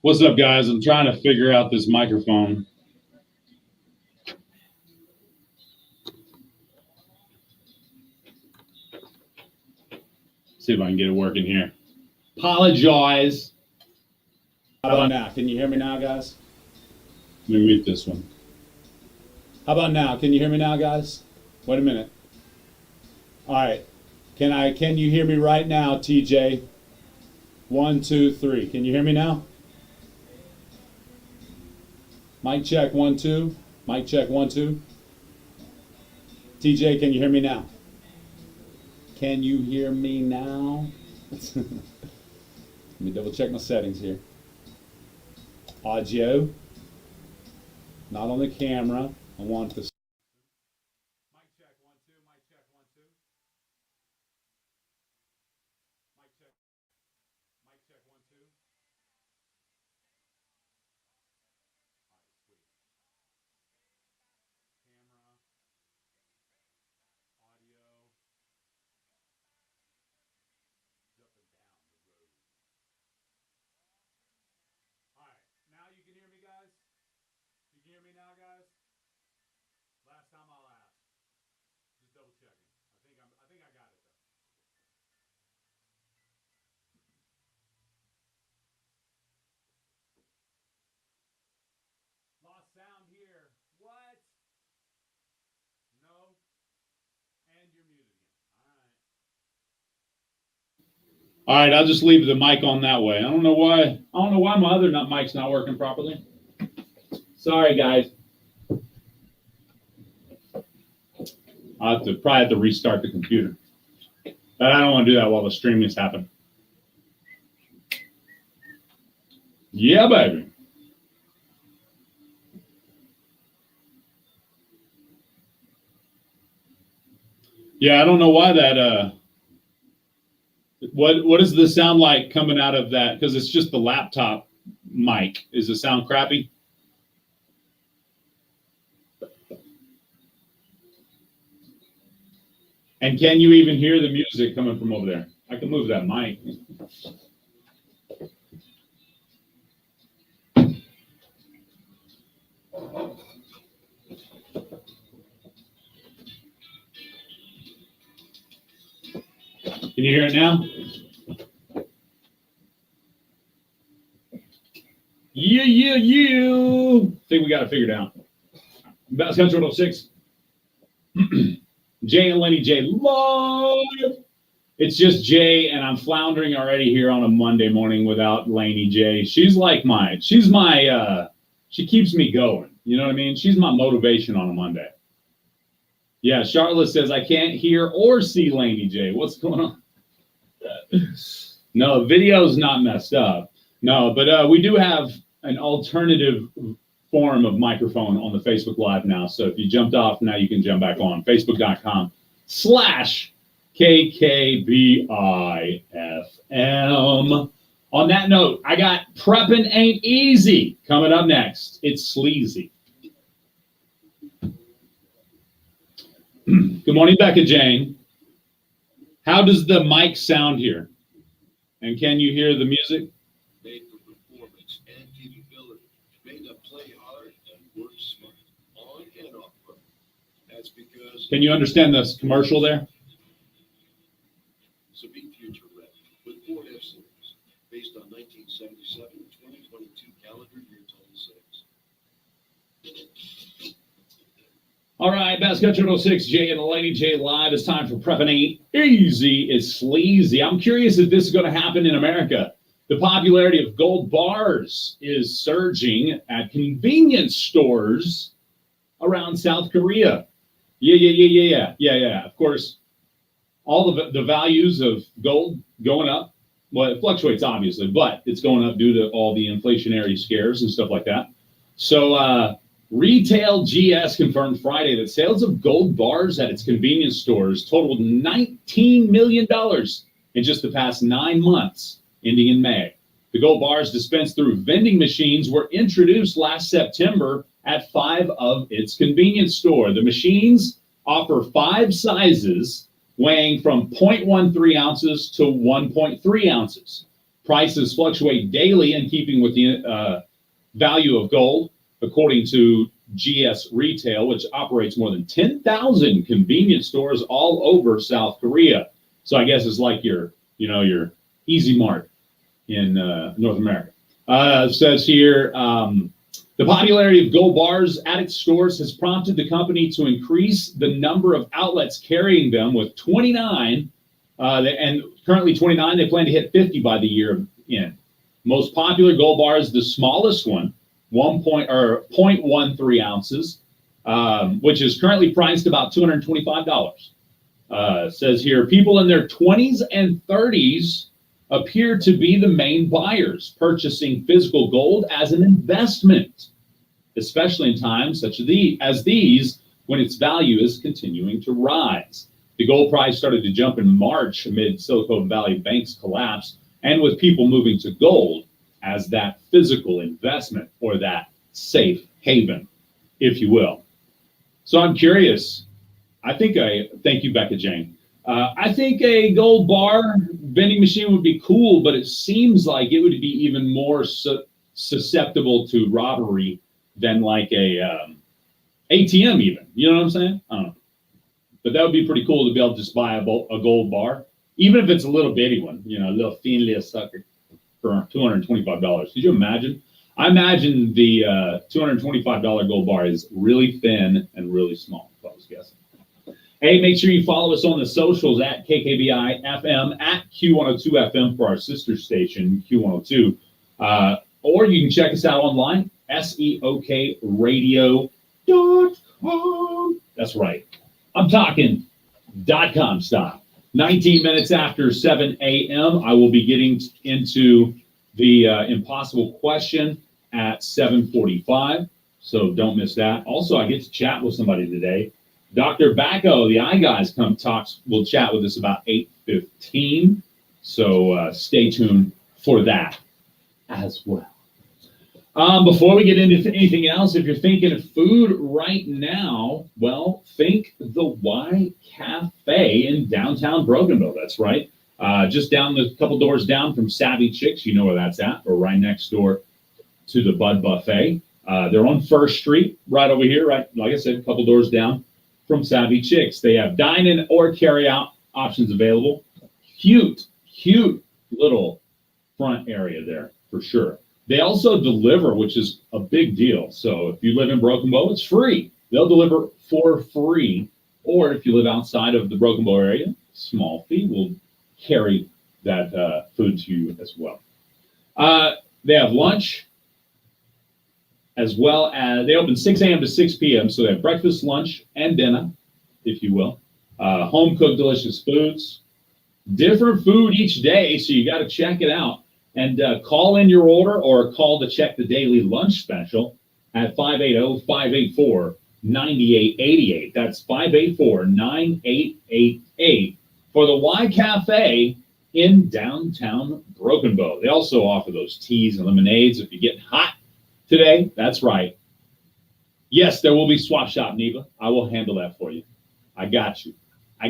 What's up, guys? I'm trying to figure out this microphone. See if I can get it working here. Apologize. How about now? Can you hear me now, guys? Let me mute this one. How about now? Can you hear me now, guys? Wait a minute. All right. Can you hear me right now, TJ? 1, 2, 3. Can you hear me now? Mic check 1, 2. Mic check 1, 2. TJ, can you hear me now? Can you hear me now? Let me double check my settings here. Audio. Not on the camera. I want this. Mic check 1, 2. Mic check 1, 2. Mic check. Mic check 1, 2. Now you can hear me, guys? You can hear me now, guys? Last time I'll ask. Just double checking. I think I got it though. Lost sound here. What? No. And you're muted again. All right, I'll just leave the mic on that way. I don't know why my other mic's not working properly. Sorry, guys. I'll probably have to restart the computer. But I don't want to do that while the stream is happening. Yeah, baby. Yeah, I don't know why that what does the sound like coming out of that? Because it's just the laptop mic. Is the sound crappy? And can you even hear the music coming from over there? I can move that mic. Can you hear it now? Yeah. I think we got it figured out. Bass Country 6. Jay and Laney J live. It's just Jay, and I'm floundering already here on a Monday morning without Laney J. She's like she keeps me going. You know what I mean? She's my motivation on a Monday. Yeah, Charlotte says, I can't hear or see Laney J. What's going on? No, video's not messed up. No, but we do have an alternative form of microphone on the Facebook Live now. So if you jumped off, now you can jump back on. Facebook.com/KKBIFM. On that note, I got Preppin' Ain't Easy coming up next. It's sleazy. Good morning, Becca Jane. How does the mic sound here? And can you hear the music? Made for performance and capability. Made to play hard and work smart. On and off road. That's because... Can you understand this commercial there? So be future ready with Ford F-Series. Based on 1977 and 2022 calendar year total sales. All right, Bass Country 6, Jay and Laney J live. It's time for Preppin' Ain't Easy. It's sleazy. I'm curious if this is going to happen in America. The popularity of gold bars is surging at convenience stores around South Korea. Yeah. Of course, all of the values of gold going up. Well, it fluctuates, obviously, but it's going up due to all the inflationary scares and stuff like that. So, Retail GS confirmed Friday that sales of gold bars at its convenience stores totaled $19 million in just the past 9 months, ending in May. The gold bars dispensed through vending machines were introduced last September at 5 of its convenience stores. The machines offer 5 sizes weighing from 0.13 ounces to 1.3 ounces. Prices fluctuate daily in keeping with the value of gold, according to GS Retail, which operates more than 10,000 convenience stores all over South Korea. So I guess it's like your Easy Mart in North America. It says here, the popularity of gold bars at its stores has prompted the company to increase the number of outlets carrying them, with 29, and currently 29. They plan to hit 50 by the year end. Most popular gold bar is the smallest one, 0.13 ounces, which is currently priced about $225. Says here, people in their 20s and 30s appear to be the main buyers, purchasing physical gold as an investment, especially in times such as these, when its value is continuing to rise. The gold price started to jump in March amid Silicon Valley Bank's collapse, and with people moving to gold as that physical investment, or that safe haven, if you will. So I'm curious. Thank you, Becca Jane. I think a gold bar vending machine would be cool, but it seems like it would be even more susceptible to robbery than like a ATM even. You know what I'm saying? I don't know. But that would be pretty cool to be able to just buy a gold bar, even if it's a little bitty one, a little thin little sucker for $225. Could you imagine? I imagine the $225 gold bar is really thin and really small, if I was guessing. Hey, make sure you follow us on the socials at KKBI FM, at Q102 FM for our sister station, Q102. Or you can check us out online, SEOKradio.com. That's right. I'm talking .com style. 19 minutes after 7 a.m., I will be getting into the impossible question at 7:45. So don't miss that. Also, I get to chat with somebody today. Dr. Bacco, the Eye Guys, will chat with us about 8:15. So stay tuned for that as well. Before we get into anything else, if you're thinking of food right now, well, think the Y Cafe in downtown Broken Bow. That's right. Just down a couple doors down from Savvy Chicks. You know where that's at. Or right next door to the Bud Buffet. They're on First Street, right over here, right? Like I said, a couple doors down from Savvy Chicks. They have dine-in or carry-out options available. Cute little front area there, for sure. They also deliver, which is a big deal. So if you live in Broken Bow, it's free. They'll deliver for free. Or if you live outside of the Broken Bow area, small fee will carry that food to you as well. They have lunch, as well as they open 6 a.m. to 6 p.m. So they have breakfast, lunch, and dinner, if you will. Home cooked delicious foods, different food each day. So you got to check it out. And call in your order or call to check the daily lunch special at 580-584-9888. That's 584-9888 for the Y Cafe in downtown Broken Bow. They also offer those teas and lemonades if you get hot today. That's right. Yes, there will be swap shop, Neva. I will handle that for you. I got you. I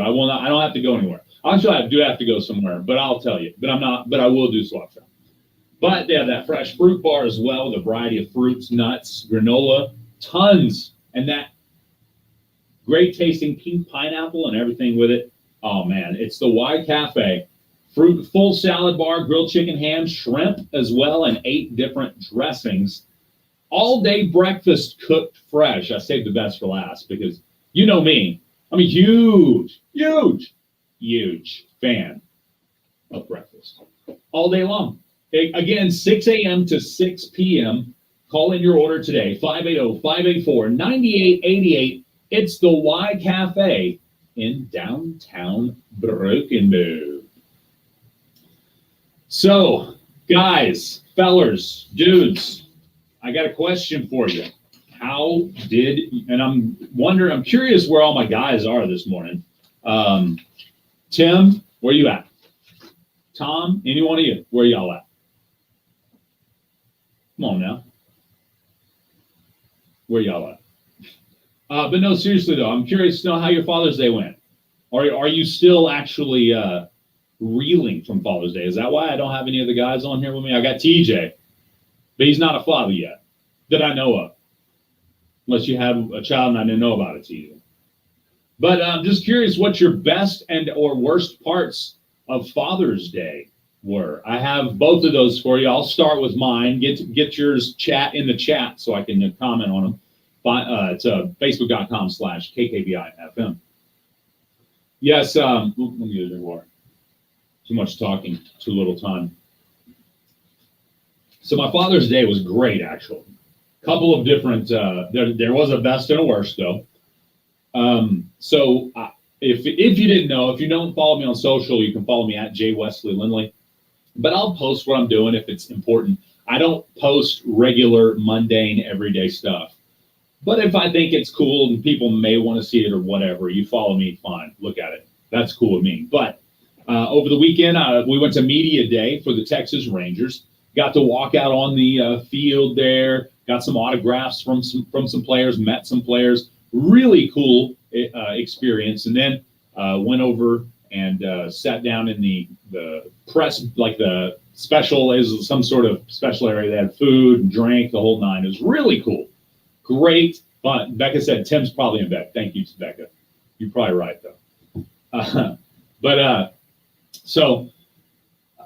will not. I don't have to go anywhere. Actually, I do have to go somewhere, but I'll tell you. But I will do swap shop. But they have that fresh fruit bar as well, with a variety of fruits, nuts, granola, tons, and that great tasting pink pineapple and everything with it. Oh man, it's the Y Cafe. Full salad bar, grilled chicken, ham, shrimp as well, and 8 different dressings. All day breakfast cooked fresh. I saved the best for last because you know me. I'm a huge fan of breakfast all day long. Again, 6 a.m. to 6 p.m. Call in your order today, 580-584-9888. It's the Y Cafe in downtown Broken Bow. So, guys, fellers, dudes, I got a question for you. I'm curious where all my guys are this morning. Tim, where you at? Tom, any one of you, where y'all at? Come on now. Where y'all at? But no, seriously though, I'm curious to know how your Father's Day went. Are you still actually reeling from Father's Day. Is that why I don't have any of the guys on here with me? I got TJ, but he's not a father yet that I know of. Unless you have a child and I didn't know about it, TJ. But I'm just curious what your best and or worst parts of Father's Day were. I have both of those for you. I'll start with mine. Get yours chat in the chat so I can comment on them. It's facebook.com/KKBIFM. Yes, let me get a drink of water. Too much talking, too little time. So my Father's Day was great, actually. Couple of different, there was a best and a worst, though. If you didn't know, if you don't follow me on social, you can follow me at @JWesleyLindley. But I'll post what I'm doing if it's important. I don't post regular, mundane, everyday stuff. But if I think it's cool and people may want to see it or whatever, you follow me, fine, look at it. That's cool with me. But over the weekend, we went to Media Day for the Texas Rangers. Got to walk out on the field there. Got some autographs from some players. Met some players. Really cool experience. And then went over and sat down in the press, like the special, is some sort of special area. They had food and drink, the whole nine. It was really cool. Great fun. Becca said Tim's probably in bed. Thank you, Becca. You're probably right, though. So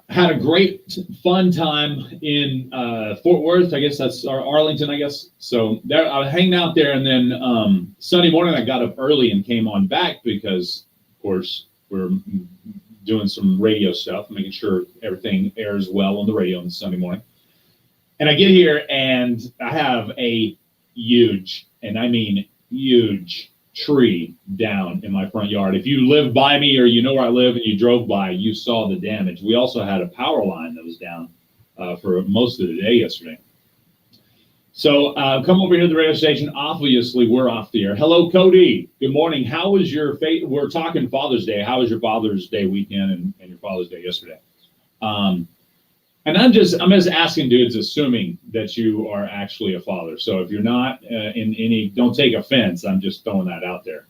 had a great fun time in Fort Worth. I guess that's Arlington, I guess. So there, I was hanging out there, and then Sunday morning I got up early and came on back because, of course, we're doing some radio stuff, making sure everything airs well on the radio on Sunday morning. And I get here and I have a huge, and I mean huge, tree down in my front yard. If you live by me or you know where I live and you drove by, you saw the damage. We also had a power line that was down for most of the day yesterday. So come over here to the radio station. Obviously, we're off the air. Hello, Cody. Good morning. How was your we're talking Father's Day. How was your Father's Day weekend and your Father's Day yesterday? And I'm just asking dudes, assuming that you are actually a father. So if you're not in any, don't take offense. I'm just throwing that out there.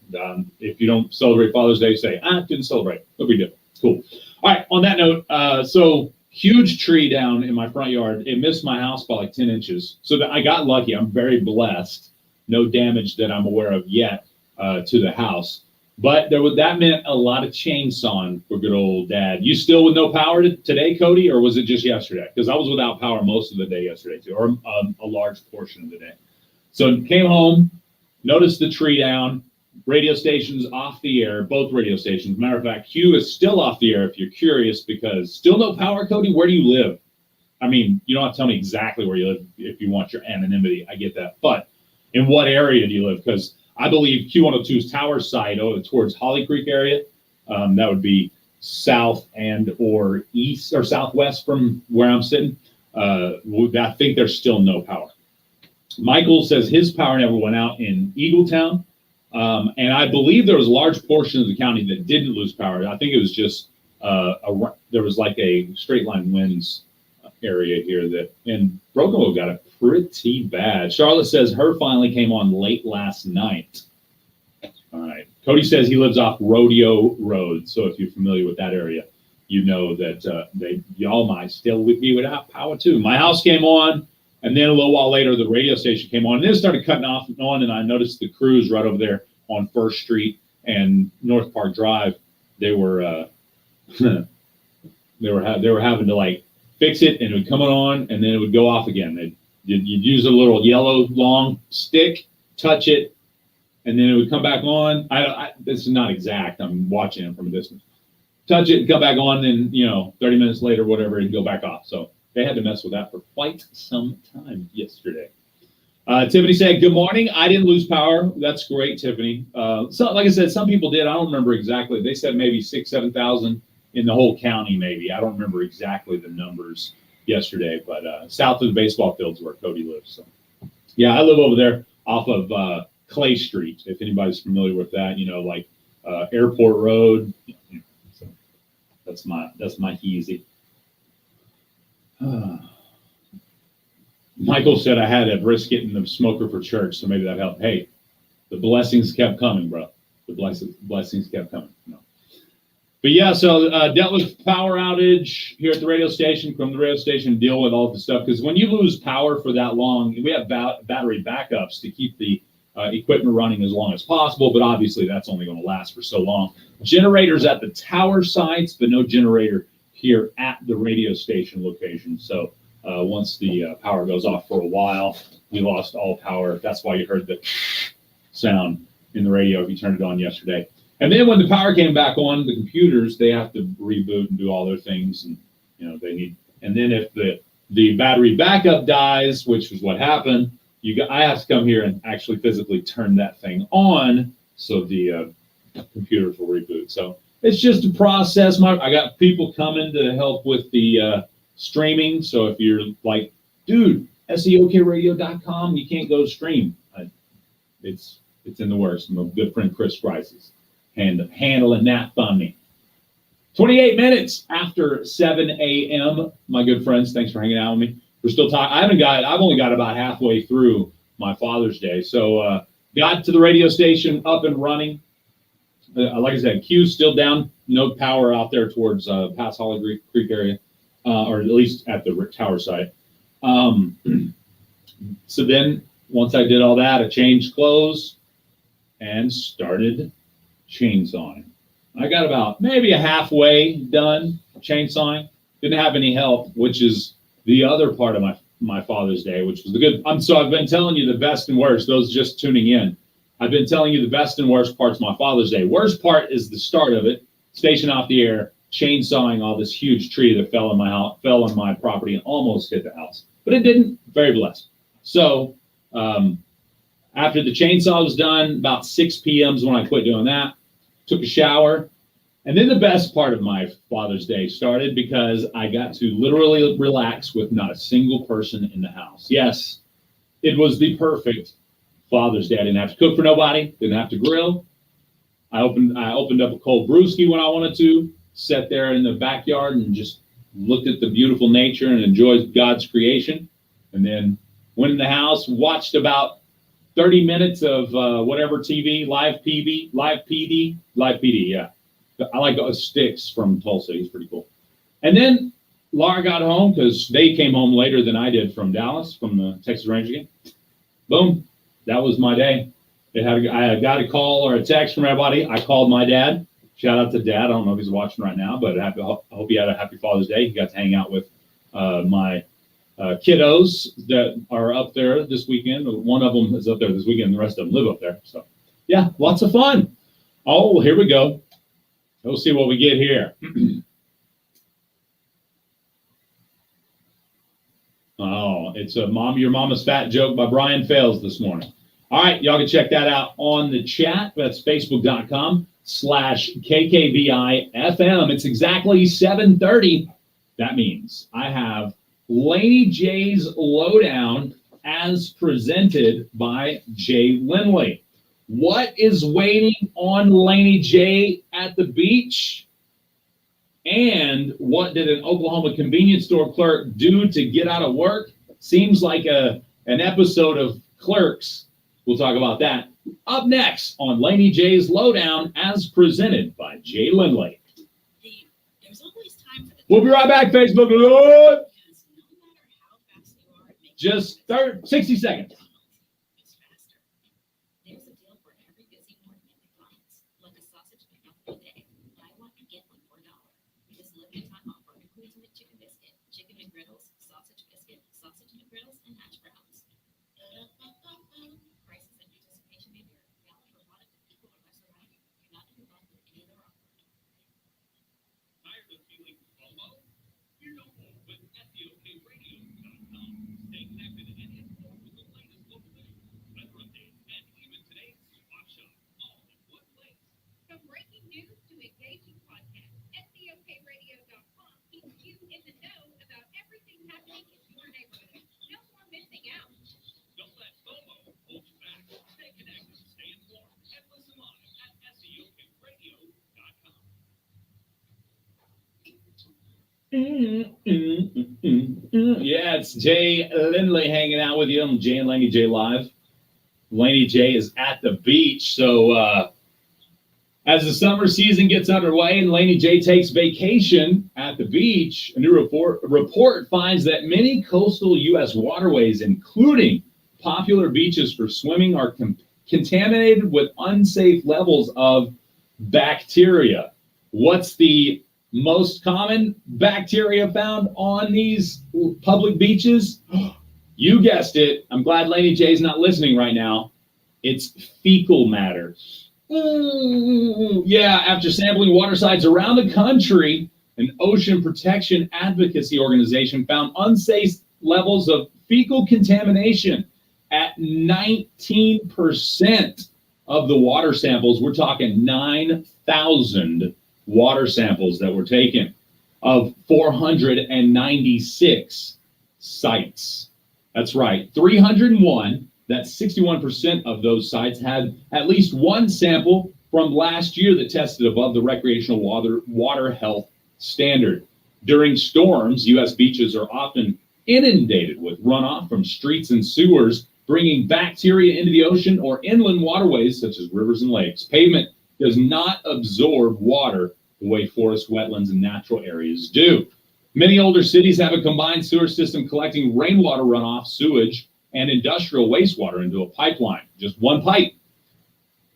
If you don't celebrate Father's Day, say, didn't celebrate. No big deal. Cool. All right. On that note, so huge tree down in my front yard. It missed my house by like 10 inches. So I got lucky. I'm very blessed. No damage that I'm aware of yet to the house. But that meant a lot of chainsawing for good old Dad. You still with no power today, Cody, or was it just yesterday? Because I was without power most of the day yesterday, too, or a large portion of the day. So came home, noticed the tree down, radio stations off the air, both radio stations. Matter of fact, Q is still off the air if you're curious, because still no power, Cody. Where do you live? I mean, you don't have to tell me exactly where you live if you want your anonymity. I get that. But in what area do you live? Because I believe Q102's tower site towards Holly Creek area. That would be south and or east or southwest from where I'm sitting. I think there's still no power. Michael says his power never went out in Eagletown. And I believe there was a large portion of the county that didn't lose power. I think it was just there was like a straight line winds area here that, and Brokenville got it pretty bad. Charlotte says her finally came on late last night. All right. Cody says he lives off Rodeo Road. So if you're familiar with that area, you know that y'all might still be without power too. My house came on, and then a little while later, the radio station came on, and then it started cutting off and on, and I noticed the crews right over there on First Street and North Park Drive. They were they were having to like fix it, and it would come on, and then it would go off again. You'd use a little yellow long stick, touch it, and then it would come back on. This is not exact. I'm watching it from a distance. Touch it, come back on, and 30 minutes later, whatever, it'd go back off. So they had to mess with that for quite some time yesterday. Tiffany said, good morning. I didn't lose power. That's great, Tiffany. So, like I said, some people did. I don't remember exactly. They said maybe 6,000, 7,000 in the whole county, maybe. I don't remember exactly the numbers yesterday, but south of the baseball fields where Cody lives. So, yeah, I live over there off of Clay Street, if anybody's familiar with that, like Airport Road. So that's my easy. Michael said I had a brisket and the smoker for church, so maybe that helped. Hey, the blessings kept coming, bro. The blessings kept coming. But yeah, so dealt with power outage here at the radio station. From the radio station, deal with all the stuff because when you lose power for that long, we have battery backups to keep the equipment running as long as possible. But obviously, that's only going to last for so long. Generators at the tower sites, but no generator here at the radio station location. So once the power goes off for a while, we lost all power. That's why you heard the sound in the radio if you turned it on yesterday. And then when the power came back on, the computers, they have to reboot and do all their things, and they need. And then if the battery backup dies, which is what happened, I have to come here and actually physically turn that thing on so the computers will reboot. So it's just a process. I got people coming to help with the streaming. So if you're like, dude, SEOKradio.com, you can't go stream. It's in the works. My good friend Chris Grice is handling that for me. 28 minutes after 7 a.m. My good friends, thanks for hanging out with me. We're still talking. I've only got about halfway through my Father's Day. So got to the radio station up and running. Like I said, Q's still down. No power out there towards past Holly Creek area, or at least at the tower site. So then once I did all that, I changed clothes and started chainsawing. I got about maybe a halfway done chainsawing. Didn't have any help, which is the other part of my Father's Day, which was the good. So I've been telling you the best and worst. Those just tuning in, I've been telling you the best and worst parts of my Father's Day. Worst part is the start of it. Station off the air, chainsawing all this huge tree that fell on my property and almost hit the house, but it didn't. Very blessed. So after the chainsaw was done, about 6 p.m. is when I quit doing that. Took a shower. And then the best part of my Father's Day started because I got to literally relax with not a single person in the house. Yes, it was the perfect Father's Day. I didn't have to cook for nobody, didn't have to grill. I opened up a cold brewski when I wanted to, sat there in the backyard and just looked at the beautiful nature and enjoyed God's creation. And then went in the house, watched about 30 minutes of whatever TV, live PD, yeah. I like Sticks from Tulsa. He's pretty cool. And then Laura got home because they came home later than I did from Dallas, from the Texas Rangers game. Boom. That was my day. I got a call or a text from everybody. I called my dad. Shout out to Dad. I don't know if he's watching right now, but I hope he had a happy Father's Day. He got to hang out with my kiddos that are up there this weekend. One of them is up there this weekend. The rest of them live up there. So, yeah, lots of fun. Oh, here we go. We'll see what we get here. Oh, it's a Your Mama's Fat joke by Brian Fales this morning. All right, y'all can check that out on the chat. That's facebook.com/KKVI-FM. It's exactly 7:30. That means I have Laney J's Lowdown as presented by Jay Lindley. What is waiting on Laney J at the beach? And what did an Oklahoma convenience store clerk do to get out of work? Seems like an episode of Clerks. We'll talk about that up next on Laney J's Lowdown as presented by Jay Lindley. There's always time for the We'll be right back, Facebook. Lord. Just 60 seconds. It's faster. There's a deal for every busy morning at McDonald's, like a sausage pickup all day. Buy one and get one for $1. This limited time offer includes a McChicken biscuit, chicken McGriddles, sausage biscuit, sausage McGriddles, and hash browns. Prices and participation may vary. Valid for product and people or less around you. You're not involved with any other offer. Tired of feeling FOMO? You're no more with SEOKradio.com. Stay connected at any point with the latest local news, weather updates, and even today's swap shop, all in one place. From breaking news to engaging podcasts, SEOKradio.com keeps you in the know about everything happening in your neighborhood. No more missing out. Don't let FOMO hold you back. Stay connected, stay informed, and listen live at SEOKradio.com. Yeah, it's Jay Lindley hanging out with you on Jay and Laney J Live. Laney J is at the beach, so As the summer season gets underway and Laney J takes vacation at the beach, a new report finds that many coastal U.S. waterways, including popular beaches for swimming, are contaminated with unsafe levels of bacteria. What's the most common bacteria found on these public beaches? You guessed it. I'm glad Laney J's not listening right now. It's fecal matter. Yeah, after sampling watersides around the country, an ocean protection advocacy organization found unsafe levels of fecal contamination at 19% of the water samples. We're talking 9,000 water samples that were taken of 496 sites. That's right, 301. That's 61% of those sites had at least one sample from last year that tested above the recreational water health standard. During storms, U.S. beaches are often inundated with runoff from streets and sewers, bringing bacteria into the ocean or inland waterways such as rivers and lakes. Pavement does not absorb water the way forest, wetlands, and natural areas do. Many older cities have a combined sewer system collecting rainwater runoff, sewage, and industrial wastewater into a pipeline, just one pipe.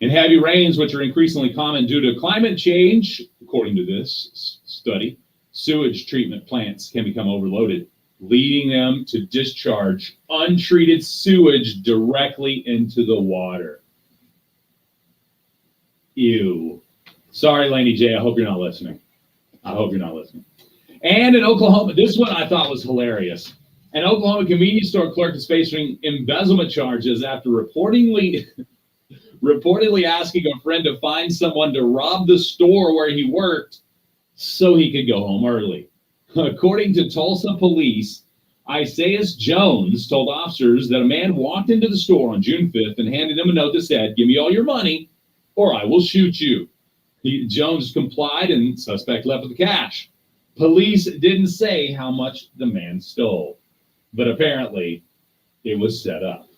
In heavy rains, which are increasingly common due to climate change, according to this study, sewage treatment plants can become overloaded, leading them to discharge untreated sewage directly into the water. Ew. Sorry, Laney J, I hope you're not listening. And in Oklahoma, this one I thought was hilarious. An Oklahoma convenience store clerk is facing embezzlement charges after reportedly asking a friend to find someone to rob the store where he worked so he could go home early. According to Tulsa police, Isaias Jones told officers that a man walked into the store on June 5th and handed him a note that said, "Give me all your money or I will shoot you." Jones complied and the suspect left with the cash. Police didn't say how much the man stole, but apparently it was set up.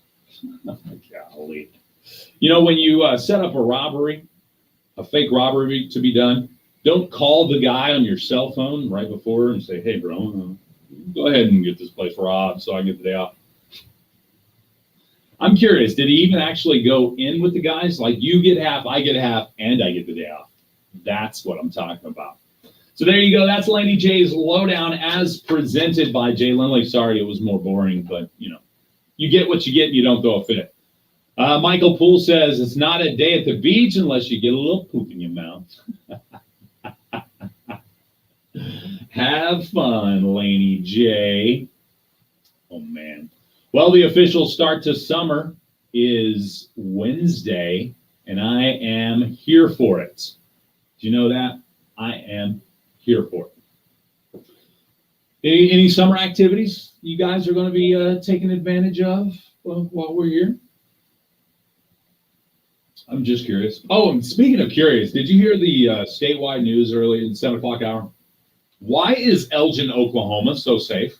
Golly. You know, when you set up a robbery, a fake robbery to be done, don't call the guy on your cell phone right before and say, "Hey, bro, go ahead and get this place robbed so I can get the day off." I'm curious, did he even actually go in with the guys? Like, you get half, and I get the day off. That's what I'm talking about. So there you go. That's Laney J's Lowdown as presented by Jay Lindley. Sorry, it was more boring, but, you know, you get what you get and you don't throw a fit. Michael Poole says, it's not a day at the beach unless you get a little poop in your mouth. Have fun, Laney J. Oh, man. Well, the official start to summer is Wednesday, and I am here for it. Do you know that? I am here for it. Any summer activities you guys are going to be taking advantage of while we're here? I'm just curious. Oh, and speaking of curious, did you hear the statewide news early in the 7 o'clock hour? Why is Elgin, Oklahoma so safe?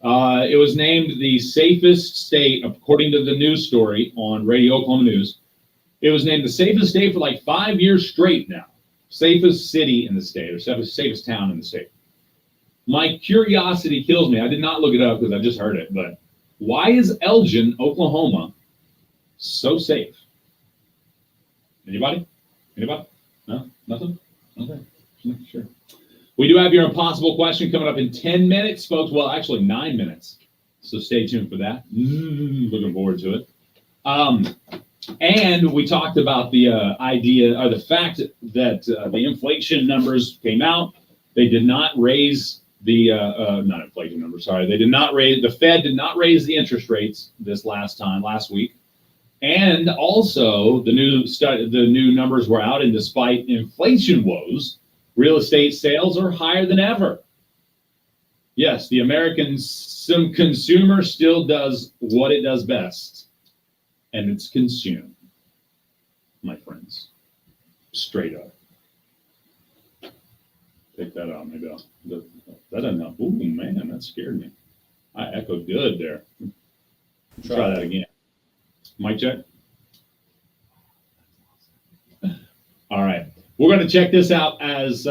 It was named the safest state, according to the news story on Radio Oklahoma News. It was named the safest state for like 5 years straight now. Safest city in the state, or safest town in the state. My curiosity kills me. I did not look it up because I just heard it, but why is Elgin, Oklahoma so safe? Anybody? No? Nothing? Okay. Sure. We do have your impossible question coming up in 10 minutes, folks. Well, actually 9 minutes. So stay tuned for that. Looking forward to it. And we talked about the idea or the fact that the inflation numbers came out. They did not raise the not inflation numbers. Sorry, they did not raise. The Fed did not raise the interest rates this last week. And also the new numbers were out, and despite inflation woes, real estate sales are higher than ever. Yes, the American consumer still does what it does best, and it's consume, my friends. Straight up. Take that out, maybe. That doesn't help. Ooh, man, that scared me. I echoed good there. Try that again. Mic check. We're going to check this out as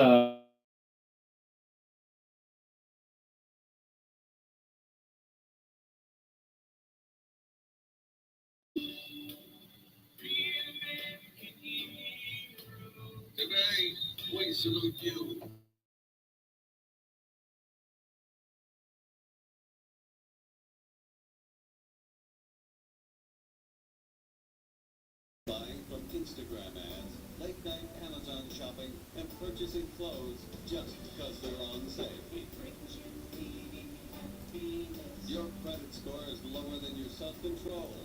Today, we salute you. Buying from Instagram ads, late night Amazon shopping, and purchasing clothes just because they're on sale. Your credit score is lower than your self-control.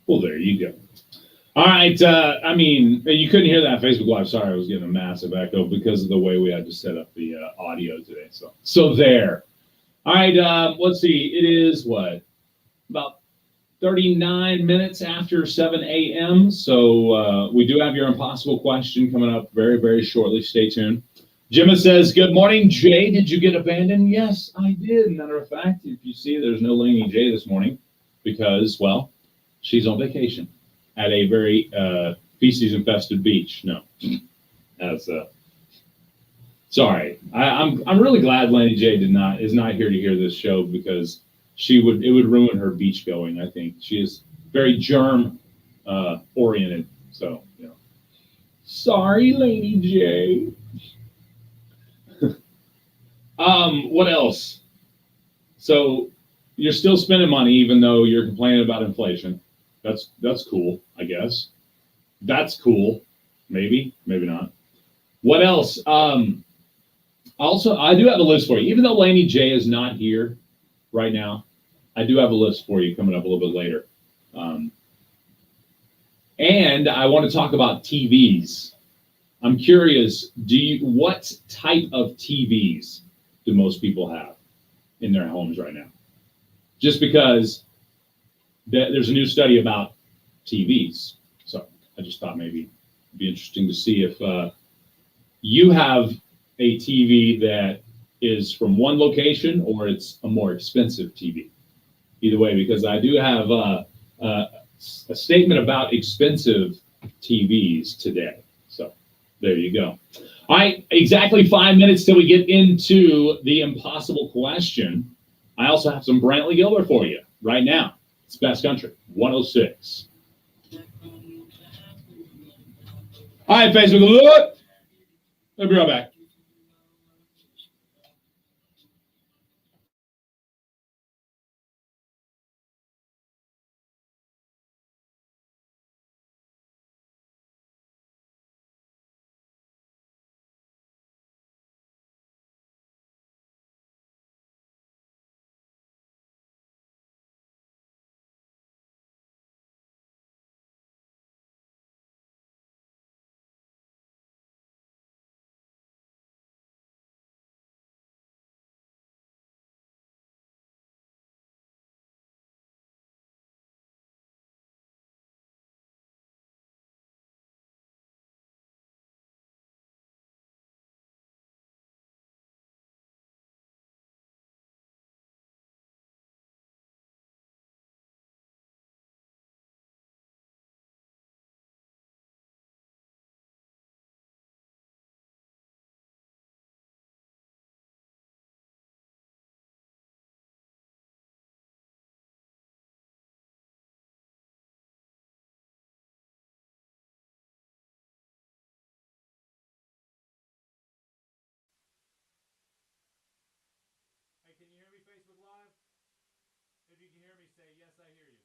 well, there you go. All right. I mean, you couldn't hear that Facebook Live. Sorry, I was getting a massive echo because of the way we had to set up the audio today. So there. All right. Let's see. It is what, about 39 minutes after 7 a.m. So we do have your impossible question coming up very, very shortly. Stay tuned. Jimma says, "Good morning, Jay. Did you get abandoned?" Yes, I did. Matter of fact, if you see, there's no Laney J this morning because, well, she's on vacation at a very feces-infested beach. No, that's sorry. I'm really glad Laney J is not here to hear this show because it would ruin her beach going. I think she is very germ oriented. So sorry, Laney J. What else? So you're still spending money even though you're complaining about inflation. That's cool, I guess. That's cool. Maybe not. What else? Also, I do have a list for you. Even though Laney J is not here right now, I do have a list for you coming up a little bit later. And I want to talk about TVs. I'm curious, what type of TVs do most people have in their homes right now? Just because there's a new study about TVs. So I just thought maybe it'd be interesting to see if you have a TV that is from one location or it's a more expensive TV. Either way, because I do have a statement about expensive TVs today. So there you go. All right, exactly 5 minutes till we get into the impossible question. I also have some Brantley Gilbert for you right now. It's Best Country 106. All right, Facebook, look. I'll be right back. Hey, can you hear me, Facebook Live? If you can hear me, say yes, I hear you.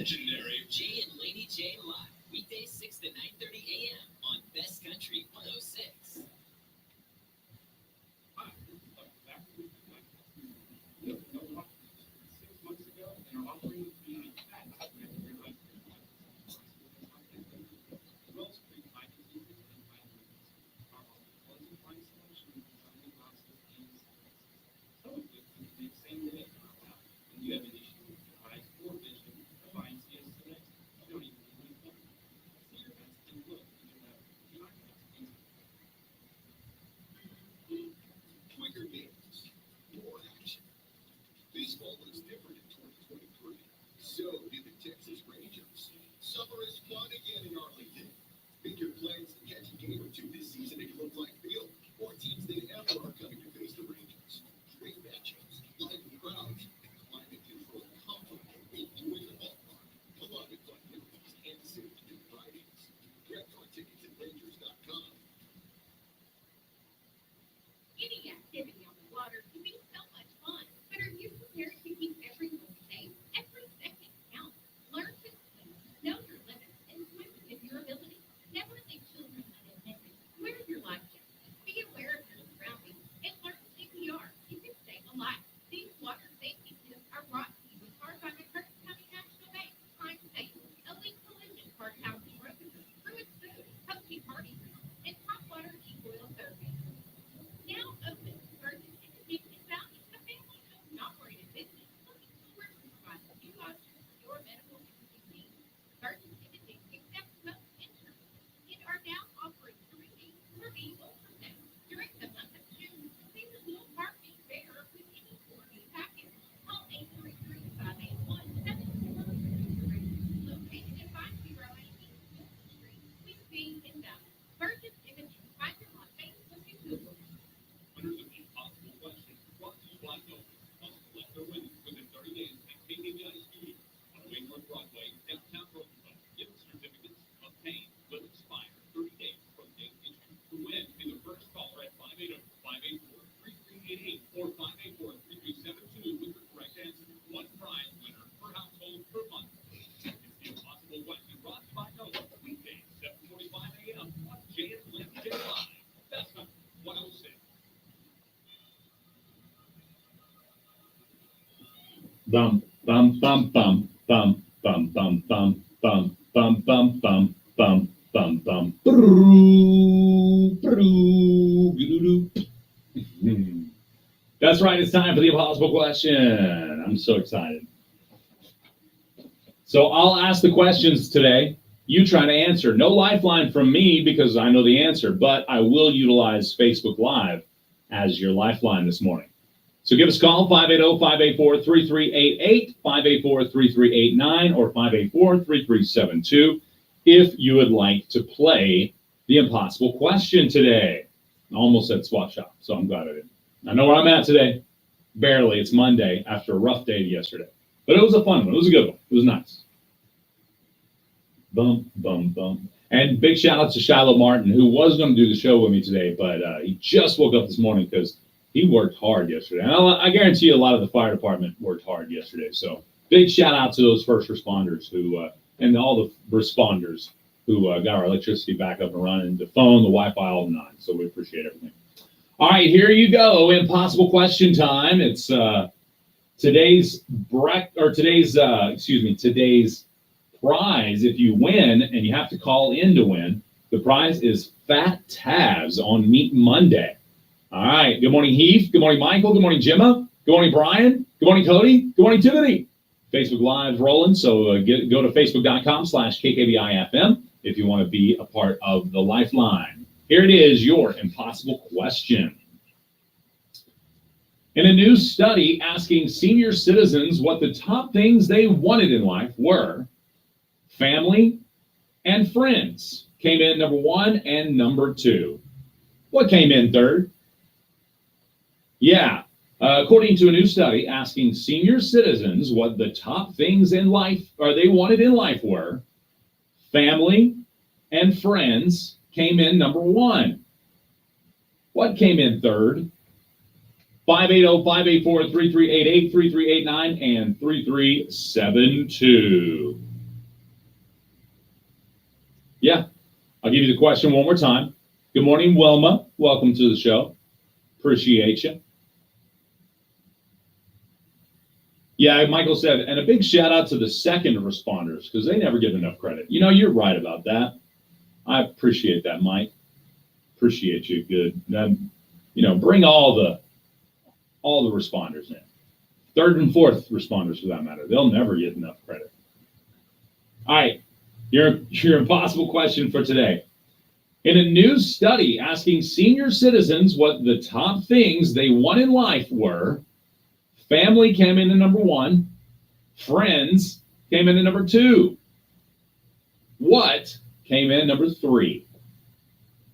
legendary Jay and Laney J live, weekdays 6 to 9:30 a.m. on Best Country 106. Hi, this is Dr. Baxter with my we have no offices 6 months ago and are offering the fast free life well spring eye diseases and eye movements. Our office closing fine selection of designing glasses and sunglasses. Some of which can be made same day in our lab. When you have an issue with your eyes or vision, come by and see us today. You don't even need an appointment. See your best and look and you'll have your eyes easy. quicker games, more action. Baseball looks different in 2023. So did the Texas Rangers. Summer is fun again in Arlington. Make your plans to catch a game or two this season at Globe Life Field. More teams than ever are coming to face the Rangers. Great matchups, lively crowds, and climate-controlled, comfortable, enjoyable ballpark. Come on and find liberties and save new Fridays. Grab your tickets at Rangers.com. Any activity on the water can be so much fun, but are you prepared to keep everyone safe? Every second counts. Learn to swim, know your limits, and swim within your ability. Never leave children unattended. Wear your life jacket. Be aware of your surroundings and learn CPR. You can stay alive. These water safety tips are brought to you in part by McCurtain County National Bank, Crime Safe, Elite Collision, Park Housing Brokers, Pruitt's Food, Husky Party Room, and Top Water Deep Oil Survey. Now open, Virgin Imaging is Valley, a family-owned and operated business looking forward to provide new options for your medical imaging needs. Virgin Imaging accepts most insurance and are now offering 3D ultrasound. During the month of June, see the little parking fair with any 4D package. Call 833-581-7433. Located at 508 East Wilson Street, Queen City, in Valley. Virgin Imaging, find them on Facebook and Google. Winners of Impossible Questions brought to you by Noble. Select their winners within 30 days at KKBI Studio on Wayne North Broadway, downtown Brooklyn. Gift certificates obtained will expire 30 days from date issued. To win, be the first caller at 580-584-3388 or 584-3372 with the correct answer. One prize winner per household per month. It's the Impossible Question brought to you by Noble. Weekdays, 7:45 a.m. on Jay and Laney J Live. Best Country 106. Bum bum bum bum bum bum bum bum bum bum bum bum bum bum bum. That's right. It's time for the impossible question. I'm so excited. So I'll ask the questions today. You try to answer. No lifeline from me because I know the answer, but I will utilize Facebook Live as your lifeline this morning. So give us a call, 580-584-3388, 584-3389, or 584-3372 if you would like to play the impossible question today. I almost said swap shop, so I'm glad I didn't. I know where I'm at today. Barely. It's Monday after a rough day yesterday. But it was a fun one. It was a good one. It was nice. Bum, bum, bum. And big shout out to Shiloh Martin, who was going to do the show with me today, but he just woke up this morning because he worked hard yesterday. And I guarantee you a lot of the fire department worked hard yesterday. So big shout out to those first responders who, and all the responders who got our electricity back up and running, the phone, the Wi-Fi, all the nine. So we appreciate everything. All right, here you go. Impossible question time. It's today's prize. If you win, and you have to call in to win, the prize is Fat Tabs on Meat Monday. All right. Good morning, Heath. Good morning, Michael. Good morning, Gemma. Good morning, Brian. Good morning, Cody. Good morning, Timothy. Facebook Live's rolling, so go to facebook.com/KKBIFM if you want to be a part of the lifeline. Here it is, your impossible question. In a new study asking senior citizens what the top things they wanted in life were, family and friends came in number 1 and number 2. What came in third? Yeah, according to a new study asking senior citizens what the top things in life or they wanted in life were, family and friends came in number 1. What came in third? 580-584-3388, 3389, and 3372. Yeah. I'll give you the question one more time. Good morning, Wilma. Welcome to the show. Appreciate you. Yeah, Michael said, and a big shout out to the second responders because they never get enough credit. You know, you're right about that. I appreciate that, Mike. Appreciate you. Good. Then, you know, bring all the responders in. Third and fourth responders, for that matter. They'll never get enough credit. All right, your impossible question for today. In a new study asking senior citizens what the top things they want in life were, family came in at number 1, friends came in at number 2. What came in number 3?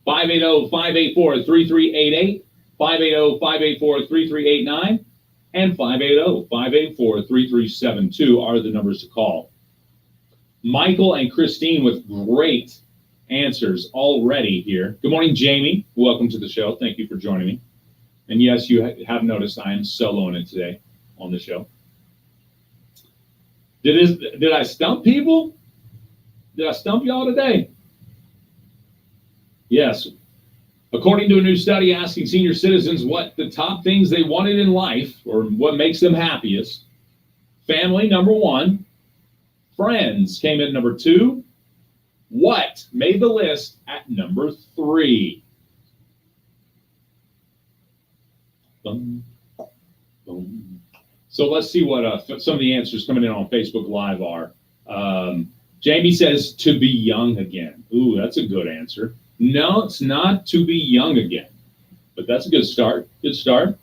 580-584-3388, 580-584-3389, and 580-584-3372 are the numbers to call. Michael and Christine with great answers already here. Good morning, Jamie. Welcome to the show. Thank you for joining me. And yes, you have noticed I am soloing it today on the show. Did I stump people? Did I stump y'all today? Yes. According to a new study asking senior citizens what the top things they wanted in life or what makes them happiest, family, number 1. Friends came in number 2. What made the list at number 3? Boom, boom. So let's see what some of the answers coming in on Facebook Live are. Jamie says to be young again. Ooh, that's a good answer. No, it's not to be young again, but that's a good start. Good start.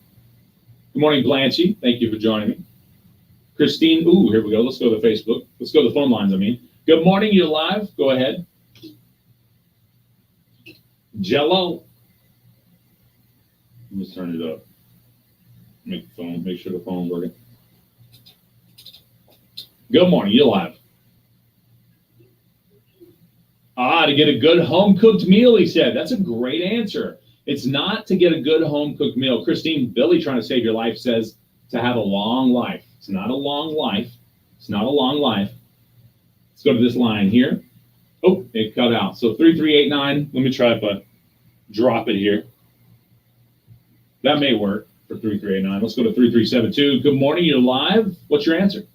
Good morning, Blanchie. Thank you for joining me. Christine, ooh, here we go. Let's go to Facebook. Let's go to the phone lines, I mean. Good morning, you're live. Go ahead. Jello. Let's turn it up. Make sure the phone's working. Good morning, you're live. To get a good home-cooked meal, he said. That's a great answer. It's not to get a good home-cooked meal. Christine, Billy trying to save your life says to have a long life. It's not a long life. It's not a long life. Let's go to this line here. Oh, it cut out. So 3389. Let me try if I drop it here. That may work for 3389. Let's go to 3372. Good morning. You're live. What's your answer?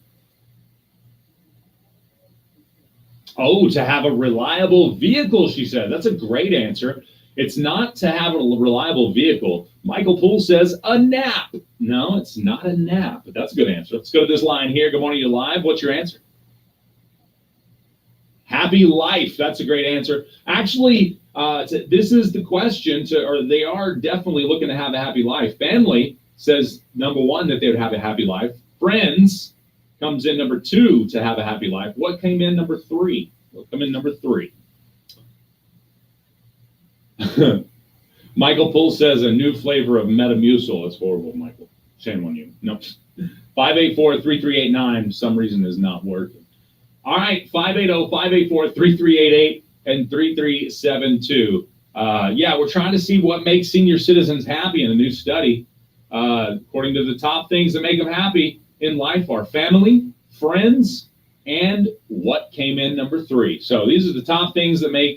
Oh, to have a reliable vehicle, she said. That's a great answer. It's not to have a reliable vehicle. Michael Poole says a nap. No, it's not a nap, but that's a good answer. Let's go to this line here. Good morning, you're live. What's your answer? Happy life. That's a great answer. Actually, this is the question or they are definitely looking to have a happy life. Family says number 1 that they would have a happy life. Friends comes in number 2 to have a happy life. What came in number 3? What came in number 3? Michael Poole says a new flavor of Metamucil. That's horrible, Michael. Shame on you. Nope. 584-3389, some reason is not working. All right, 580-584-3388 and 3372. Yeah, we're trying to see what makes senior citizens happy in a new study. According to the top things that make them happy in life are family, friends, and what came in number 3. So these are the top things that make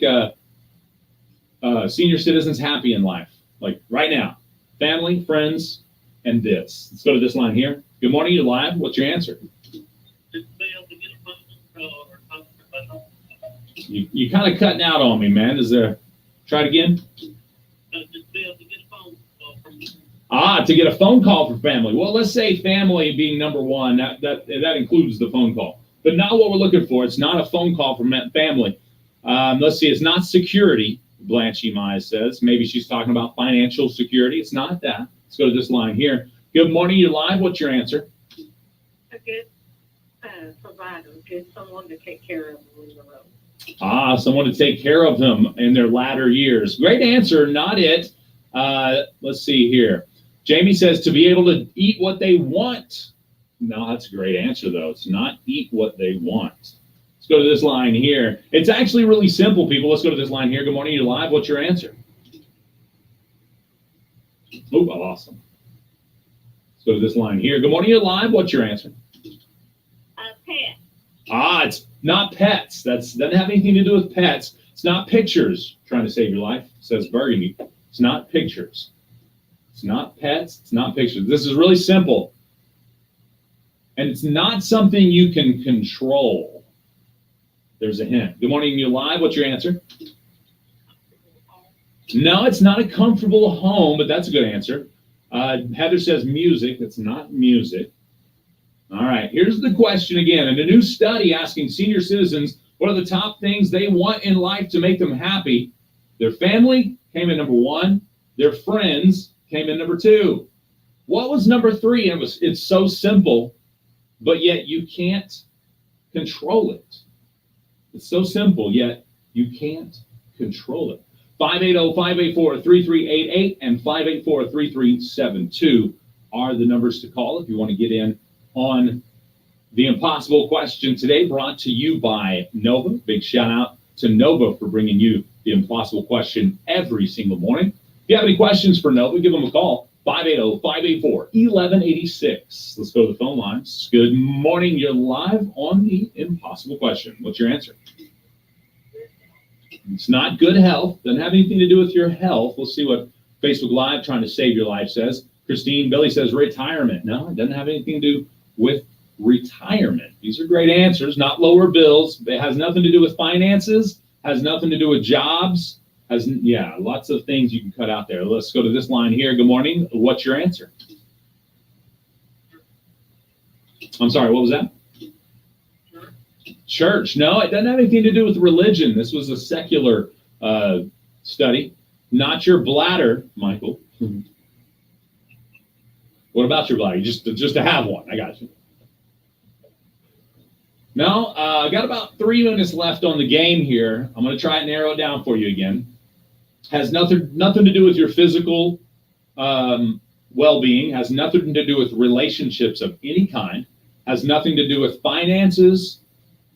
senior citizens happy in life, like right now. Family, friends, and this. Let's go to this line here. Good morning, you're live. What's your answer? You kind of cutting out on me, man. Try it again? To get a phone call for family. Well, let's say family being number 1. That includes the phone call. But not what we're looking for. It's not a phone call from family. Let's see. It's not security, Blanchie Mai says. Maybe she's talking about financial security. It's not that. Let's go to this line here. Good morning. You're live. What's your answer? A good provider, good someone to take care of them on the road. Someone to take care of them in their latter years. Great answer. Not it. Let's see here. Jamie says to be able to eat what they want. No, that's a great answer, though. It's not eat what they want. Let's go to this line here. It's actually really simple, people. Let's go to this line here. Good morning, you're live. What's your answer? Oh, I lost them. Let's go to this line here. Good morning, you're live. What's your answer? Pet. It's not pets. That doesn't have anything to do with pets. It's not pictures trying to save your life, says Burgundy. It's not pictures. It's not pets. It's not pictures. This is really simple. And it's not something you can control. There's a hint. Good morning, you're live. What's your answer? No, it's not a comfortable home, but that's a good answer. Heather says music. It's not music. All right, here's the question again. In a new study asking senior citizens what are the top things they want in life to make them happy, their family came in number 1. Their friends came in number 2. What was number 3? It's so simple, but yet you can't control it. It's so simple, yet you can't control it. 580-584-3388 and 584-3372 are the numbers to call if you want to get in on the impossible question today, brought to you by Nova. Big shout out to Nova for bringing you the impossible question every single morning. If you have any questions for Nova, give them a call. 580-584-1186. Let's go to the phone lines. Good morning. You're live on the impossible question. What's your answer? It's not good health. Doesn't have anything to do with your health. We'll see what Facebook Live trying to save your life says. Christine Billy says retirement. No, it doesn't have anything to do with retirement. These are great answers. Not lower bills. It has nothing to do with finances. Has nothing to do with jobs. Lots of things you can cut out there. Let's go to this line here. Good morning. What's your answer? I'm sorry, what was that? Church. No, it doesn't have anything to do with religion. This was a secular study. Not your bladder, Michael. What about your bladder? Just to have one. I got you. No, I got about 3 minutes left on the game here. I'm going to try and narrow it down for you again. Has nothing to do with your physical well-being. Has nothing to do with relationships of any kind. Has nothing to do with finances.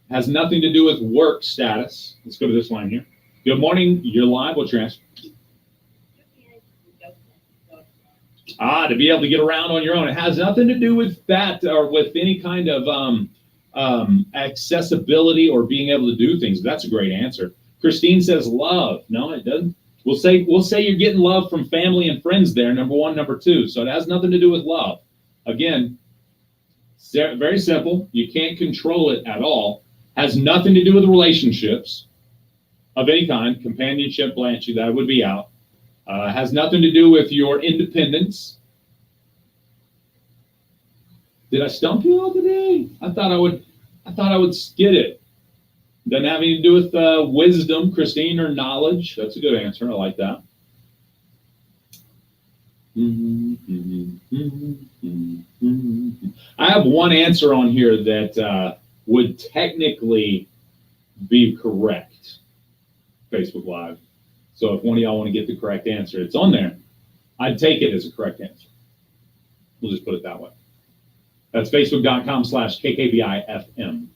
Has nothing to do with work status. Let's go to this line here. Good morning. You're live. What's your answer? To be able to get around on your own. It has nothing to do with that or with any kind of accessibility or being able to do things. That's a great answer. Christine says love. No, it doesn't. We'll say you're getting love from family and friends there, number 1, number 2. So it has nothing to do with love. Again, very simple. You can't control it at all. Has nothing to do with relationships of any kind. Companionship, Blanche, that would be out. Has nothing to do with your independence. Did I stump you all today? I thought I would get it. Doesn't have anything to do with wisdom, Christine, or knowledge. That's a good answer. I like that. I have one answer on here that would technically be correct. Facebook Live. So if one of y'all want to get the correct answer, it's on there. I'd take it as a correct answer. We'll just put it that way. That's facebook.com/KKBIFM.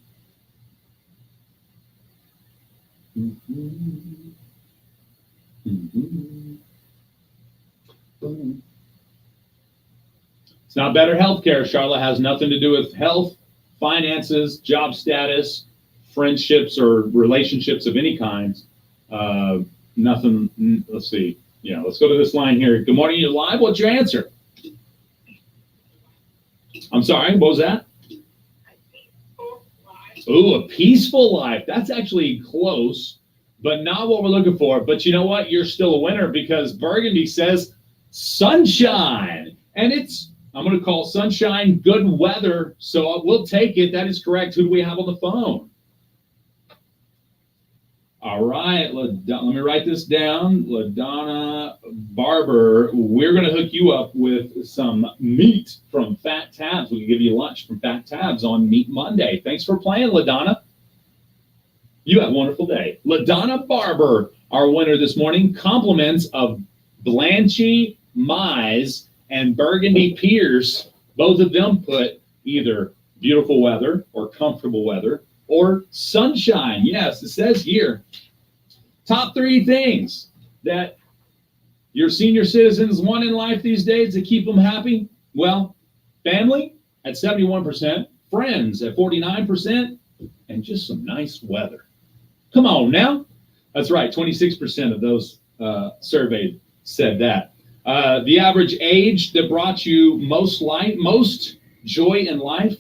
It's not better healthcare, Charlotte. Has nothing to do with health, finances, job status, friendships, or relationships of any kind. Nothing. Let's see. Let's go to this line here. Good morning, you're live. What's your answer? I'm sorry, what was that? Ooh, a peaceful life. That's actually close, but not what we're looking for. But you know what? You're still a winner because Burgundy says sunshine. And I'm going to call sunshine good weather, so we'll take it. That is correct. Who do we have on the phone? All right, let me write this down. LaDonna Barber, we're going to hook you up with some meat from Fat Tabs. We can give you lunch from Fat Tabs on Meat Monday. Thanks for playing, LaDonna. You have a wonderful day. LaDonna Barber, our winner this morning. Compliments of Blanchie Mize and Burgundy Pierce. Both of them put either beautiful weather or comfortable weather or sunshine. Yes, it says here, top 3 things that your senior citizens want in life these days to keep them happy. Well, family at 71%, friends at 49%, and just some nice weather. Come on now. That's right. 26% of those surveyed said that. The average age that brought you most joy in life.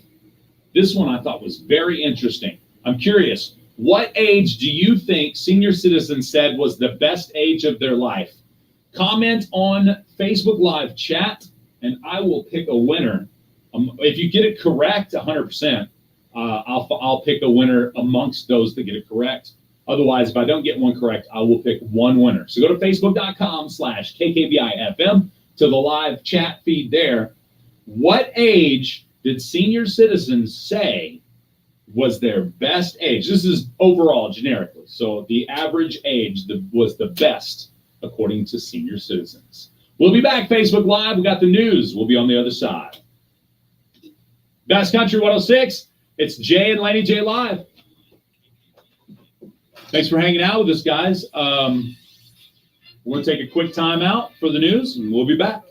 This one I thought was very interesting. I'm curious. What age do you think senior citizens said was the best age of their life? Comment on Facebook Live chat, and I will pick a winner. If you get it correct, 100%, I'll pick a winner amongst those that get it correct. Otherwise, if I don't get one correct, I will pick one winner. So go to facebook.com/KKBIFM to the live chat feed there. What age did senior citizens say was their best age? This is overall generically. So the average age was the best according to senior citizens. We'll be back, Facebook Live. We got the news. We'll be on the other side. Best Country 106. It's Jay and Laney J Live. Thanks for hanging out with us, guys. We're going to take a quick time out for the news, and we'll be back.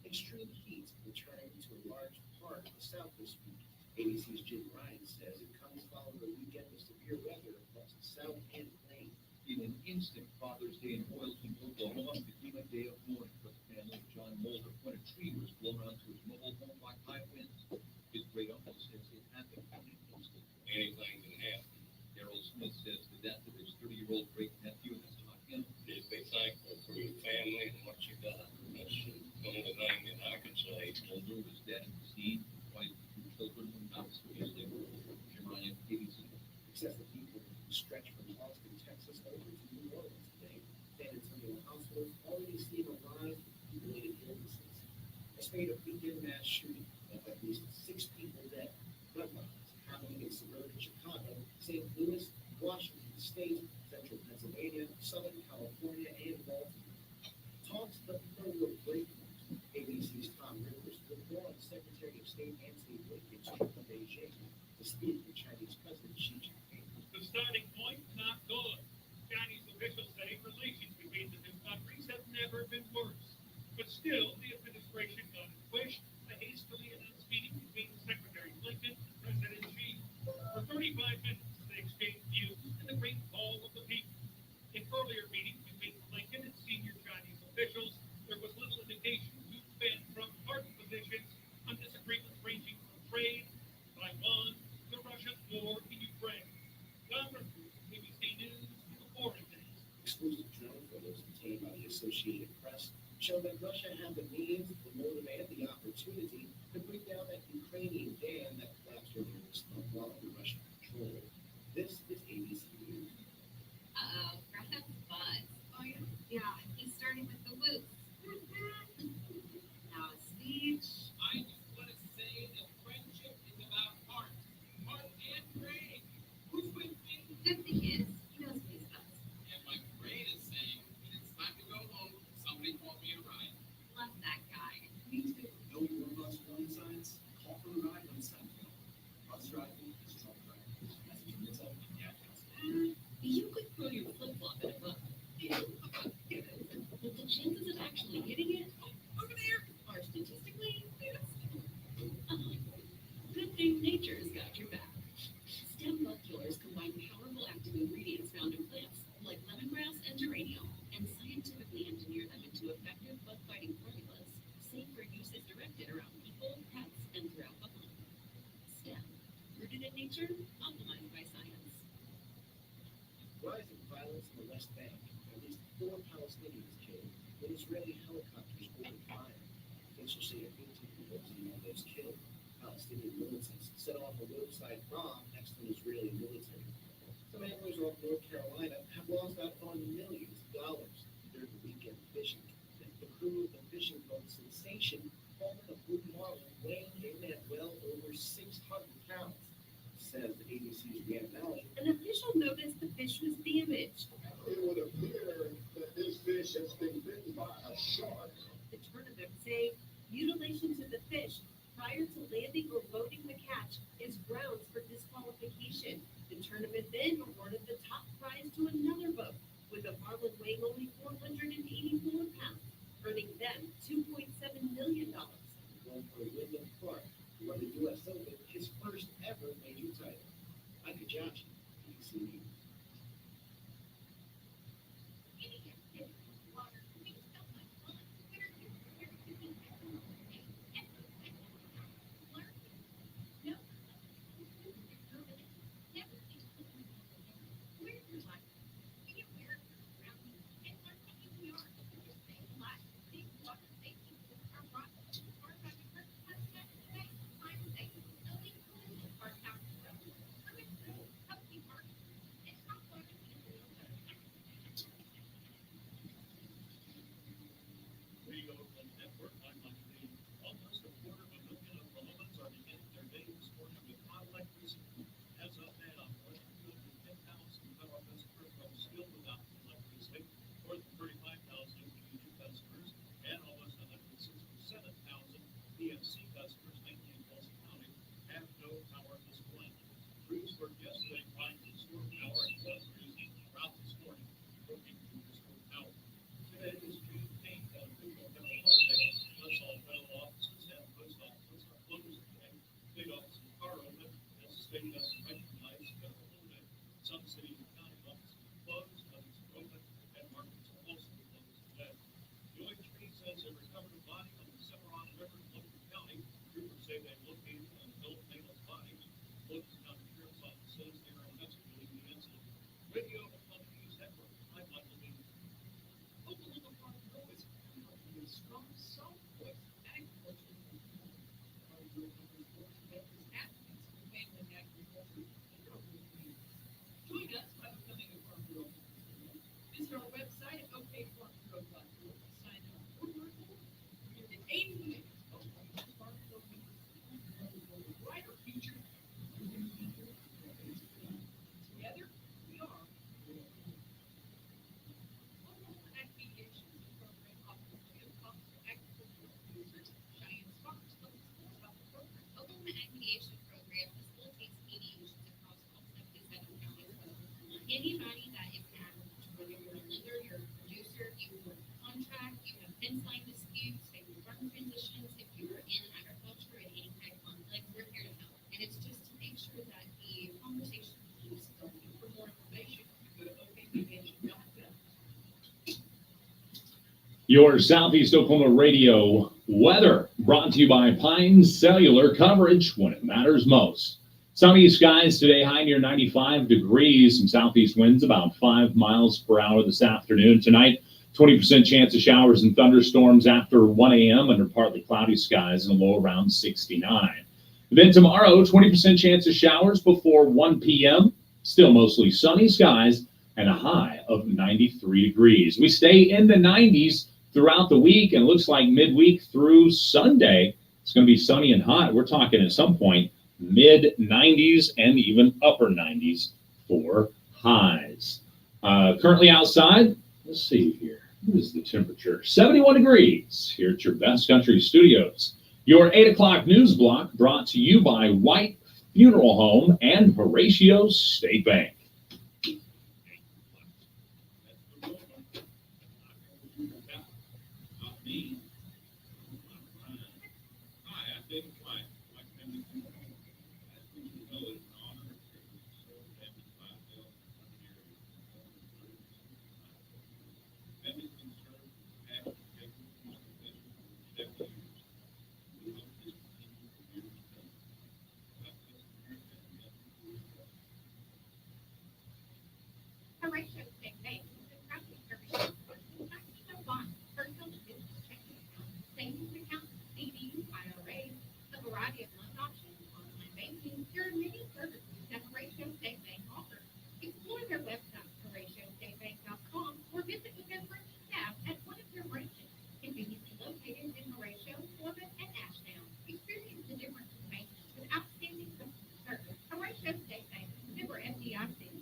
Extreme heat returning to a large part of the South this week. ABC's Jim Ryan says it comes following a weekend of severe weather across the South and Maine. In an instant, Father's Day in Hoyleton, Oklahoma became a day of mourning for the family of John Mulder when a tree was blown onto his mobile home by high winds. His great uncle says it happened in an instant. Anything can happen. Daryl Smith says the death of his 30-year-old great nephew has taught him to be thankful for your family and what you got. That's one of the things that I can say. Mulder was dead at the scene. Wife and two children were not seriously wounded. Jim Ryan, ABC. Excessive people stretch from Austin, Texas, over to New Orleans today. San Antonio households already seeing a rise in related illnesses. A spate of weekend mass shooting left at least 6 people dead. Bloodlines happening in suburban Chicago, St. Louis, Washington State, Central Pennsylvania, Southern California, and Baltimore. Talks of no real breakthroughs. ABC's Tom Rivers will more on Secretary of State Anthony Blinken's trip to Beijing to speak with Chinese President Xi Jinping. The starting point, not good. Chinese officials say relations between the two countries have never been worse. But still, the administration got a push a hastily announced meeting between Secretary Blinken and President Xi. For 35 minutes, they exchanged views in the Great Hall of the People. In earlier meetings between Blinken and senior Chinese officials, there was little indication who'd been from ardent positions on disagreements ranging from trade, Taiwan, to Russia's war in Ukraine. Congress, ABC News, the foreign days. Exclusive drone photos obtained by the Associated Press show that Russia had the means, the motive, and the opportunity to bring down that Ukrainian dam that collapsed earlier this month while under Russian control. This is ABC News. That's buzz. Oh, yeah. Yeah, he's starting with the whoops. Now a speech. I just want to say that friendship is about heart and brain. Who's with me? 50 kids. He knows these buttons. And my brain is saying that it's time to go home. Somebody call me a ride. Love that guy. Me too. No robust warning signs? Call for a ride when it's time to go. Bus driving is truck driving. Message from yourself in the address. You could throw your flip-flop at a bug. But the chances of actually hitting it over there are statistically good thing nature's got your back. Stem bug killers combine powerful active ingredients found in plants like lemongrass and geranium and scientifically engineer them into effective bug-fighting formulas, safe for uses directed around people, pets, and throughout the home. Stem, rooted in nature, optimized by science. Rising violence in the West Bank. At least 4 Palestinians killed when Israeli helicopters opened fire. Officials say 18 people among those killed. Palestinian militants set off a roadside bomb next to an Israeli military. Some anglers off North Carolina have lost out on millions of dollars during the weekend fishing. The crew of the fishing boat Sensation hauled in a blue marlin weighing in at well over 600 pounds, says the ABC's Rhiannon Malley. An official noticed the fish was damaged. It would appear that this fish has been bitten by a shark. The tournament say mutilation to the fish prior to landing or loading the catch is grounds for disqualification. The tournament then awarded the top prize to another boat with a marlin weighing only 484 pounds, earning them $2.7 million. Going for Wyndham Clark, who won the U.S. Open, his first ever major title. Micah Johnson, ABC News. report yesterday, finding the storm power and flood producing throughout this morning, working through the storm power. Today is June 8th, official holiday. Thus, all federal offices and post offices are closed today. State offices are open as the state doesn't recognize federal holiday. Some city and county offices are closed, others are open, and markets are also closed today. The OH3 says they recovered a body on the Cimarron River in Logan County. Troopers say they located an adult male's body. Logan County Sheriff's Office says they are investigating the incident. Radio Oklahoma News Network, I'm Michael Lee. Oklahoma Farm Bureau is promoting a strong Southwest agriculture movement. Farm Bureau members work to help its athletes and family agriculture in our community. Join us by becoming a Farm Bureau member. Visit our website at okfarmbureau.org to sign up or learn more. More than 80 million Oklahoma Farm Bureau members for a brighter future. Together, we are Oklahoma Ag Mediation is a program offered to coastal agricultural producers. Cheyenne Sparks tells us more about the program. Oklahoma Ag Mediation Program facilitates mediations across all 77 counties. Anybody that is an agriculture, whether you're a lender, you're a producer, you work contract, you have fence line disputes, maybe farm transitions, if you're in agriculture and any kind of conflict, we're here to help. And it's just to make sure that the conversation keeps going. For more information, go to okmediation.gov. Your Southeast Oklahoma radio weather brought to you by Pine Cellular, coverage when it matters most. Sunny skies today, high near 95 degrees. Some southeast winds about 5 miles per hour this afternoon. Tonight, 20% chance of showers and thunderstorms after 1 a.m. under partly cloudy skies and a low around 69. Then tomorrow, 20% chance of showers before 1 p.m. Still mostly sunny skies and a high of 93 degrees. We stay in the 90s throughout the week, and it looks like midweek through Sunday, it's going to be sunny and hot. We're talking at some point mid 90s and even upper 90s for highs. Currently outside, let's see here. What is the temperature? 71 degrees here at your Best Country Studios. Your 8 o'clock news block brought to you by White Funeral Home and Horatio State Bank. Horatio State Bank is a proudly serving personal and business checking accounts, savings accounts, CDs, IRAs, a variety of loan options, online banking. There are many services that Horatio State Bank offers. Explore their website, HoratioStateBank.com, or visit with their branch staff at one of their branches, conveniently located in Horatio, Corbin, and Ashdown. Experience the difference in banking with outstanding customer service. Horatio State Bank, member FDIC.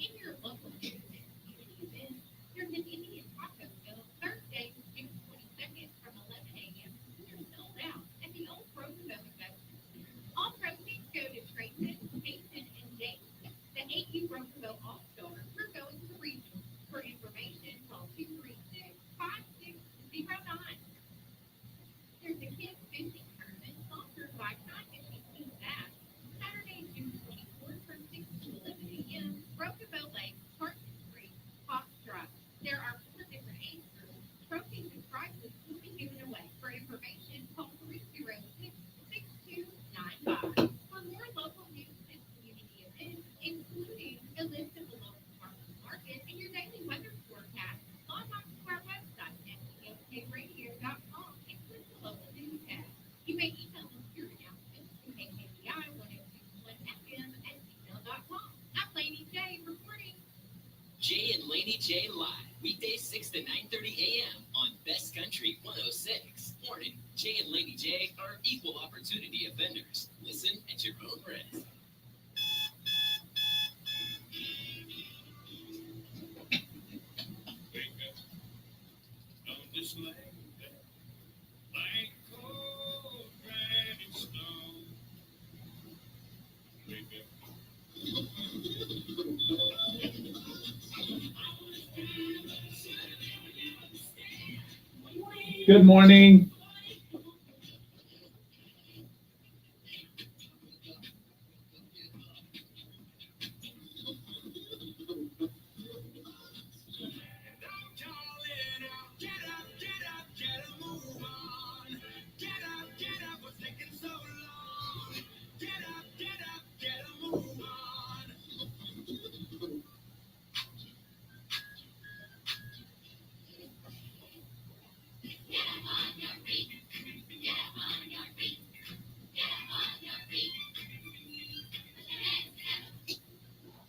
In your local area community event, there's an Indian Taco Sale Thursday, June 22nd from 11 a.m. They're sold out at the old Roosevelt Investment Center. All proceeds go to Trayton, Payton, and James. The AU Roosevelt All-Stars are going to regional. For information, call 236-5609. There's a kids fishing tournament sponsored by Time Fishing Team Bass. Saturday, June 24th from 6 to 11 a.m. Roosevelt Lake, Parsons Creek, Fox Drive. There are 4 different age groups. Trophies and prizes will be given away. For information, call 306-6295. For more local news and community events, including a list of the local farmers market and your daily weather forecast, log on to our website at okbradio.com and click the local news tab. You may email us your announcements to KKBI1061FM@gmail.com. I'm Laney J reporting. Jay and Laney J live, weekdays 6 to 9:30 a.m. on Best Country 106. Warning, Jay and Laney J are equal opportunity offenders. Listen at your own risk. On this land like cold granite snow. Wake up Good morning.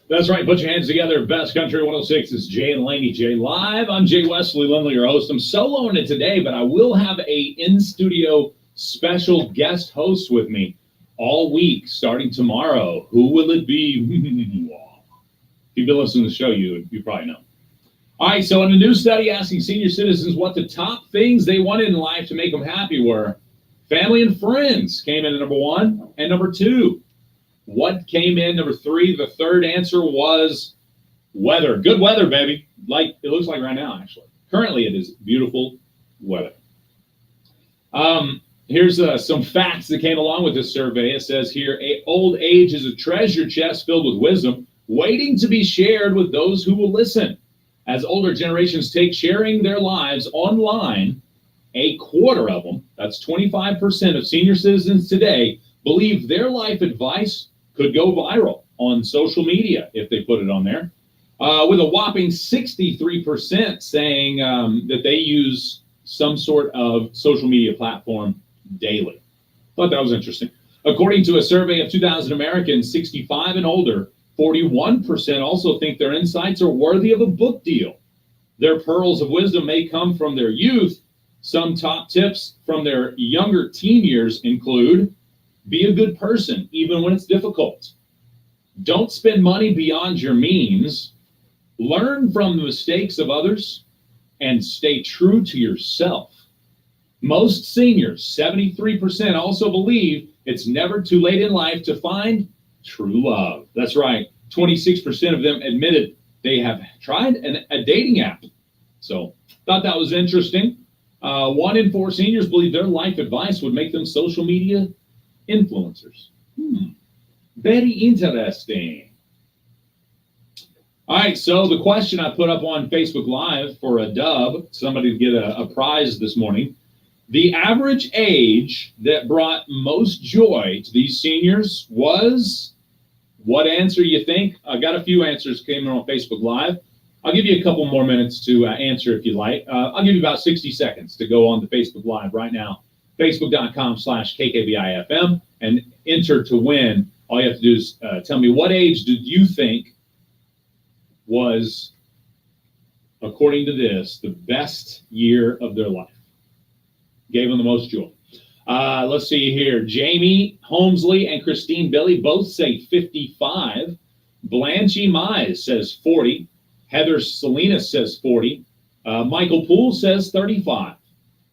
That's right. Put your hands together. Best Country 106 is Jay and Laney J live. I'm Jay Wesley Lindley, your host. I'm soloing it today, but I will have a in-studio special guest host with me all week, starting tomorrow. Who will it be? If you've been listening to the show, you probably know. All right, so in a new study asking senior citizens what the top things they wanted in life to make them happy were, family and friends came in at number 1, and number 2. What came in number 3? The third answer was weather. Good weather, baby. Like it looks like right now, actually. Currently, it is beautiful weather. Here's some facts that came along with this survey. It says here, old age is a treasure chest filled with wisdom, waiting to be shared with those who will listen. As older generations take sharing their lives online, a quarter of them, that's 25% of senior citizens today, believe their life advice could go viral on social media if they put it on there, with a whopping 63% saying that they use some sort of social media platform daily. Thought that was interesting. According to a survey of 2,000 Americans 65 and older, 41% also think their insights are worthy of a book deal. Their pearls of wisdom may come from their youth. Some top tips from their younger teen years include: be a good person, even when it's difficult. Don't spend money beyond your means. Learn from the mistakes of others and stay true to yourself. Most seniors, 73%, also believe it's never too late in life to find true love. That's right. 26% of them admitted they have tried a dating app. So thought that was interesting. 1 in 4 seniors believe their life advice would make them social media influencers. Very interesting. All right, so the question I put up on Facebook Live for a dub, somebody to get a prize this morning. The average age that brought most joy to these seniors was, what answer you think? I got a few answers came in on Facebook Live. I'll give you a couple more minutes to answer if you like. I'll give you about 60 seconds to go on the Facebook Live right now. Facebook.com/KKBIFM and enter to win. All you have to do is tell me what age did you think was, according to this, the best year of their life. Gave them the most joy. Let's see here. Jamie Holmesley and Christine Billy both say 55. Blanche Mize says 40. Heather Salinas says 40. Michael Poole says 35.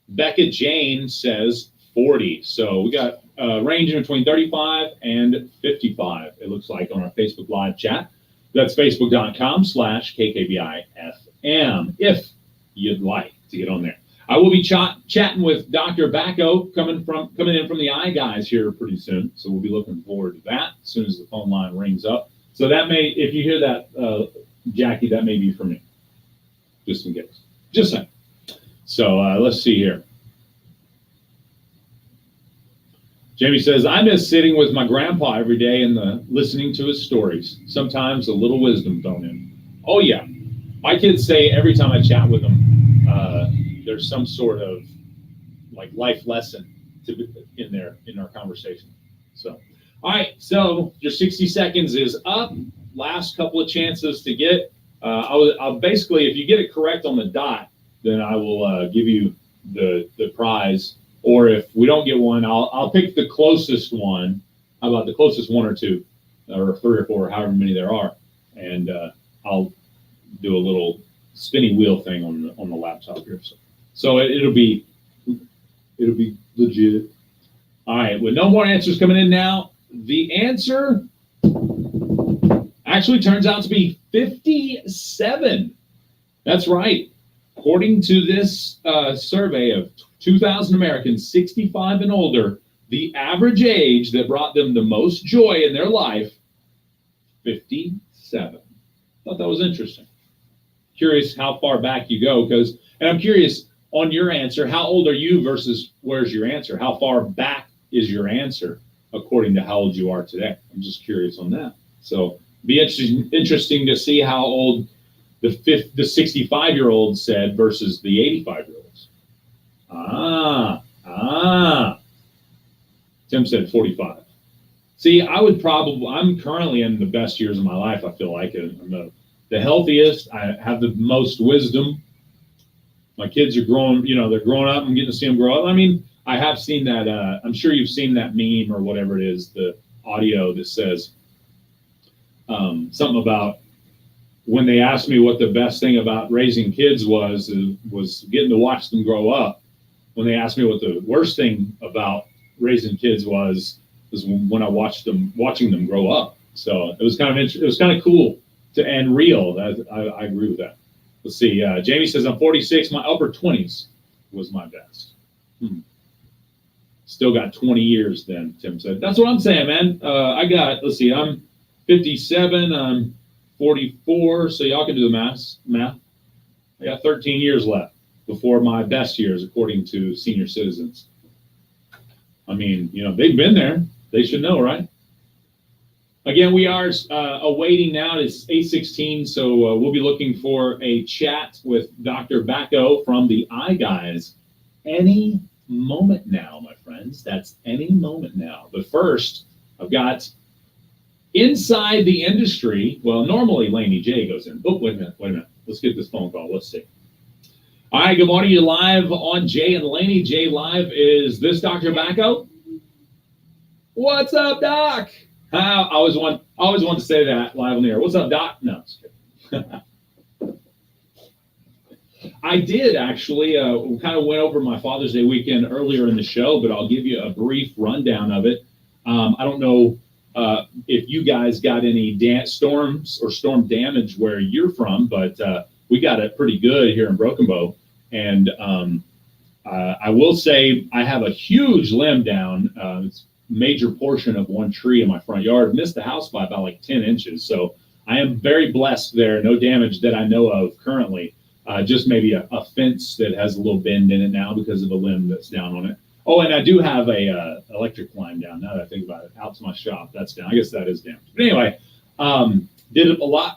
Becca Jane says 40. So we got ranging between 35 and 55, it looks like, on our Facebook Live chat. That's facebook.com/KKBIFM if you'd like to get on there. I will be chatting with Dr. Bacco coming in from the Eye Guys here pretty soon. So we'll be looking forward to that as soon as the phone line rings up. So that may, if you hear that, Jackie, that may be for me. Just in case. Just saying. So let's see here. Jamie says, I miss sitting with my grandpa every day and listening to his stories. Sometimes a little wisdom thrown in. Oh, yeah. My kids say every time I chat with them, there's some sort of like life lesson in our conversation. So, all right. So your 60 seconds is up. Last couple of chances to get. I'll basically, if you get it correct on the dot, then I will give you the prize. Or if we don't get one, I'll pick the closest one. How about the closest 1 or 2, or 3 or 4, however many there are, and I'll do a little spinny wheel thing on the laptop here. So it'll be legit. All right, with no more answers coming in now, the answer actually turns out to be 57. That's right. According to this survey of 2,000 Americans 65 and older, the average age that brought them the most joy in their life, 57. Thought that was interesting. Curious how far back you go, and I'm curious on your answer, how old are you versus where's your answer? How far back is your answer according to how old you are today? I'm just curious on that. So be interesting to see how old the 65-year-old said versus the 85-year-olds. Tim said 45. See, I'm currently in the best years of my life. I feel like I'm the healthiest. I have the most wisdom. My kids are growing, they're growing up. I'm getting to see them grow up. I mean, I have seen that. I'm sure you've seen that meme or whatever it is, the audio that says something about when they asked me what the best thing about raising kids was getting to watch them grow up. When they asked me what the worst thing about raising kids was when I watching them grow up. So it was kind of cool and real. I agree with that. Let's see. Jamie says, I'm 46. My upper 20s was my best. Still got 20 years then, Tim said. That's what I'm saying, man. Let's see. I'm 57. I'm 44. So y'all can do the math. I got 13 years left before my best years, according to senior citizens. I mean, they've been there. They should know, right? Again, we are awaiting now. It's 8:16, so we'll be looking for a chat with Dr. Bacco from the Eye Guys any moment now, my friends. That's any moment now. But first, I've got inside the industry. Well, normally Laney J goes in. Oh, wait a minute. Let's get this phone call. Let's see. All right, good morning. You live on Jay and Laney. Jay Live. Is this Dr. Bacco? What's up, Doc? I always want to say that live on the air. What's up, Doc? No, just kidding. I did actually kind of went over my Father's Day weekend earlier in the show, but I'll give you a brief rundown of it. I don't know if you guys got any storms or storm damage where you're from, but we got it pretty good here in Broken Bow. And I will say I have a huge limb down. It's major portion of one tree in my front yard. Missed the house by about like 10 inches. So I am very blessed there. No damage that I know of currently. Just maybe a fence that has a little bend in it now because of the limb that's down on it. Oh, and I do have a electric line down now that I think about it. Out to my shop, that's down. I guess that is damaged. But anyway,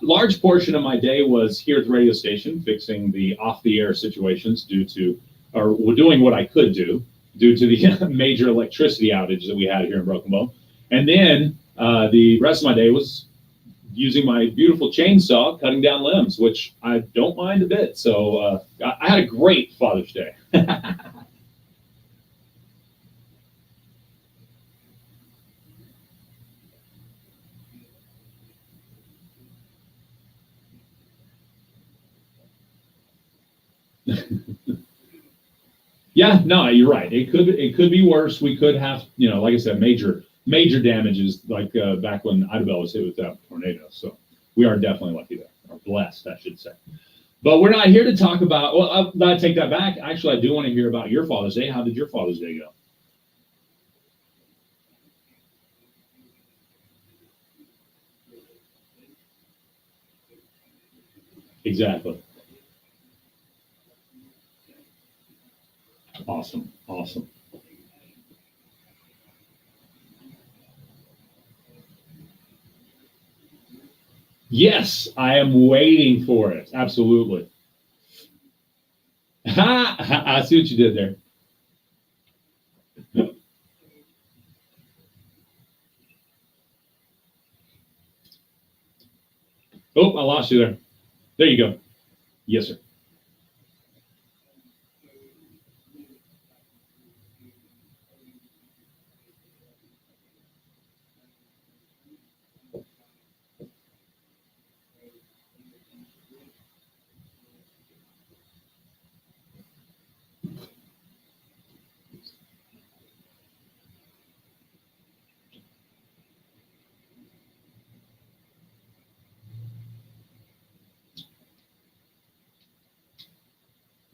large portion of my day was here at the radio station fixing the off-the-air situations doing what I could do due to the major electricity outage that we had here in Broken Bow. And then the rest of my day was using my beautiful chainsaw, cutting down limbs, which I don't mind a bit. So I had a great Father's Day. Yeah, no, you're right. It could be worse. We could have, like I said, major damages like back when Idabel was hit with that tornado. So we are definitely lucky there, or blessed, I should say. But we're not here to talk about. Well, I take that back. Actually, I do want to hear about your Father's Day. How did your Father's Day go? Exactly. Awesome. Yes, I am waiting for it. Absolutely. I see what you did there. Oh, I lost you there. There you go. Yes, sir.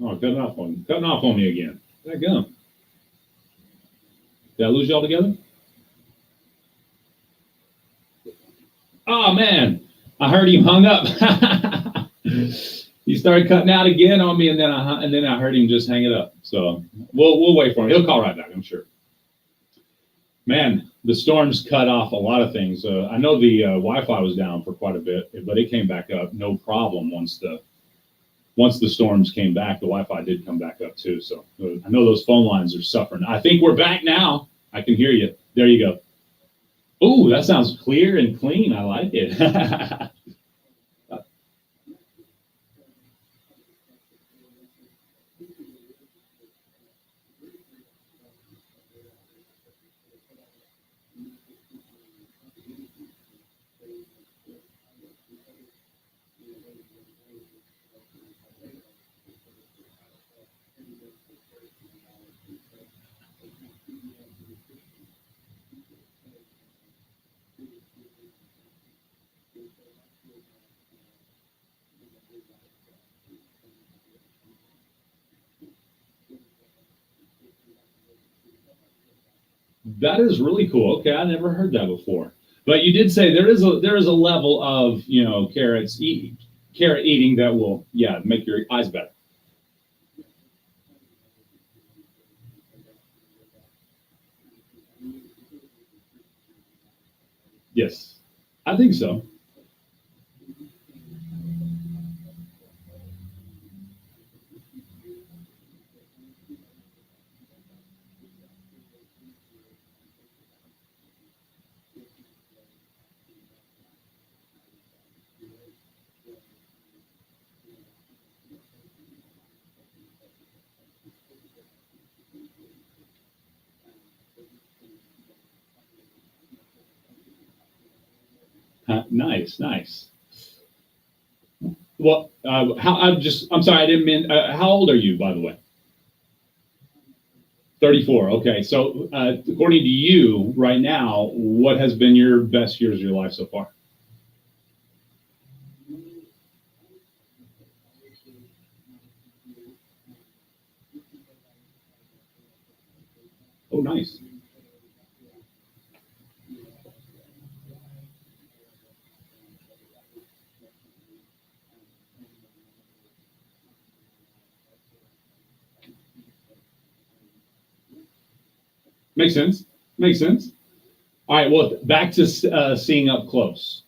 Oh, cutting off on me again. That gum. Did I lose y'all together? Oh man, I heard him hung up. He started cutting out again on me, and then I heard him just hang it up. So we'll wait for him. He'll call right back, I'm sure. Man, the storms cut off a lot of things. I know the Wi-Fi was down for quite a bit, but it came back up no problem once the storms came back. The Wi-Fi did come back up too. So I know those phone lines are suffering. I think we're back now. I can hear you. There you go. Ooh, that sounds clear and clean. I like it. That is really cool. Okay, I never heard that before. But you did say there is a level of carrot eating that will make your eyes better. Yes, I think so. Nice, nice. Well, I'm sorry, I didn't mean. How old are you, by the way? 34. Okay, so according to you, right now, what has been your best years of your life so far? Oh, nice. Makes sense. Makes sense. All right. Well, back to seeing up close.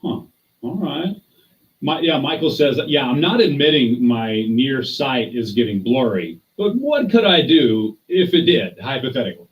Huh. All right. Michael says, yeah, I'm not admitting my near sight is getting blurry, but what could I do if it did, hypothetically?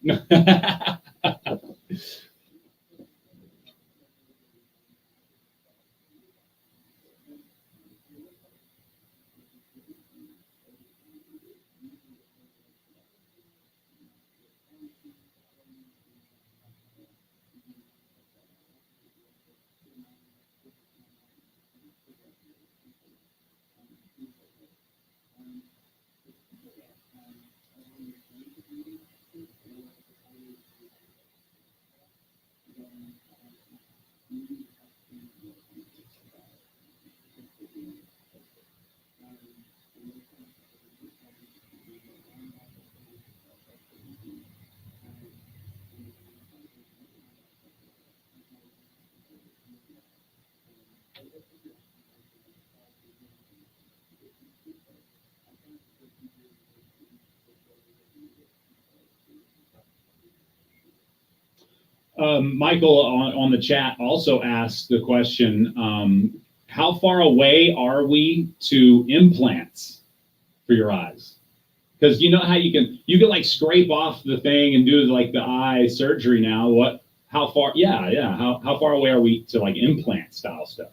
Michael on the chat also asked the question, how far away are we to implants for your eyes? Because you know how you can like scrape off the thing and do like the eye surgery now. How far? Yeah. How far away are we to like implant style stuff?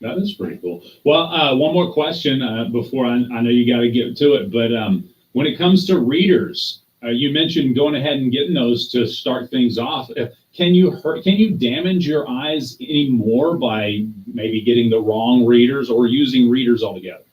That is pretty cool. Well, one more question before I know you got to get to it, but when it comes to readers, you mentioned going ahead and getting those to start things off. Can you damage your eyes anymore by maybe getting the wrong readers or using readers altogether?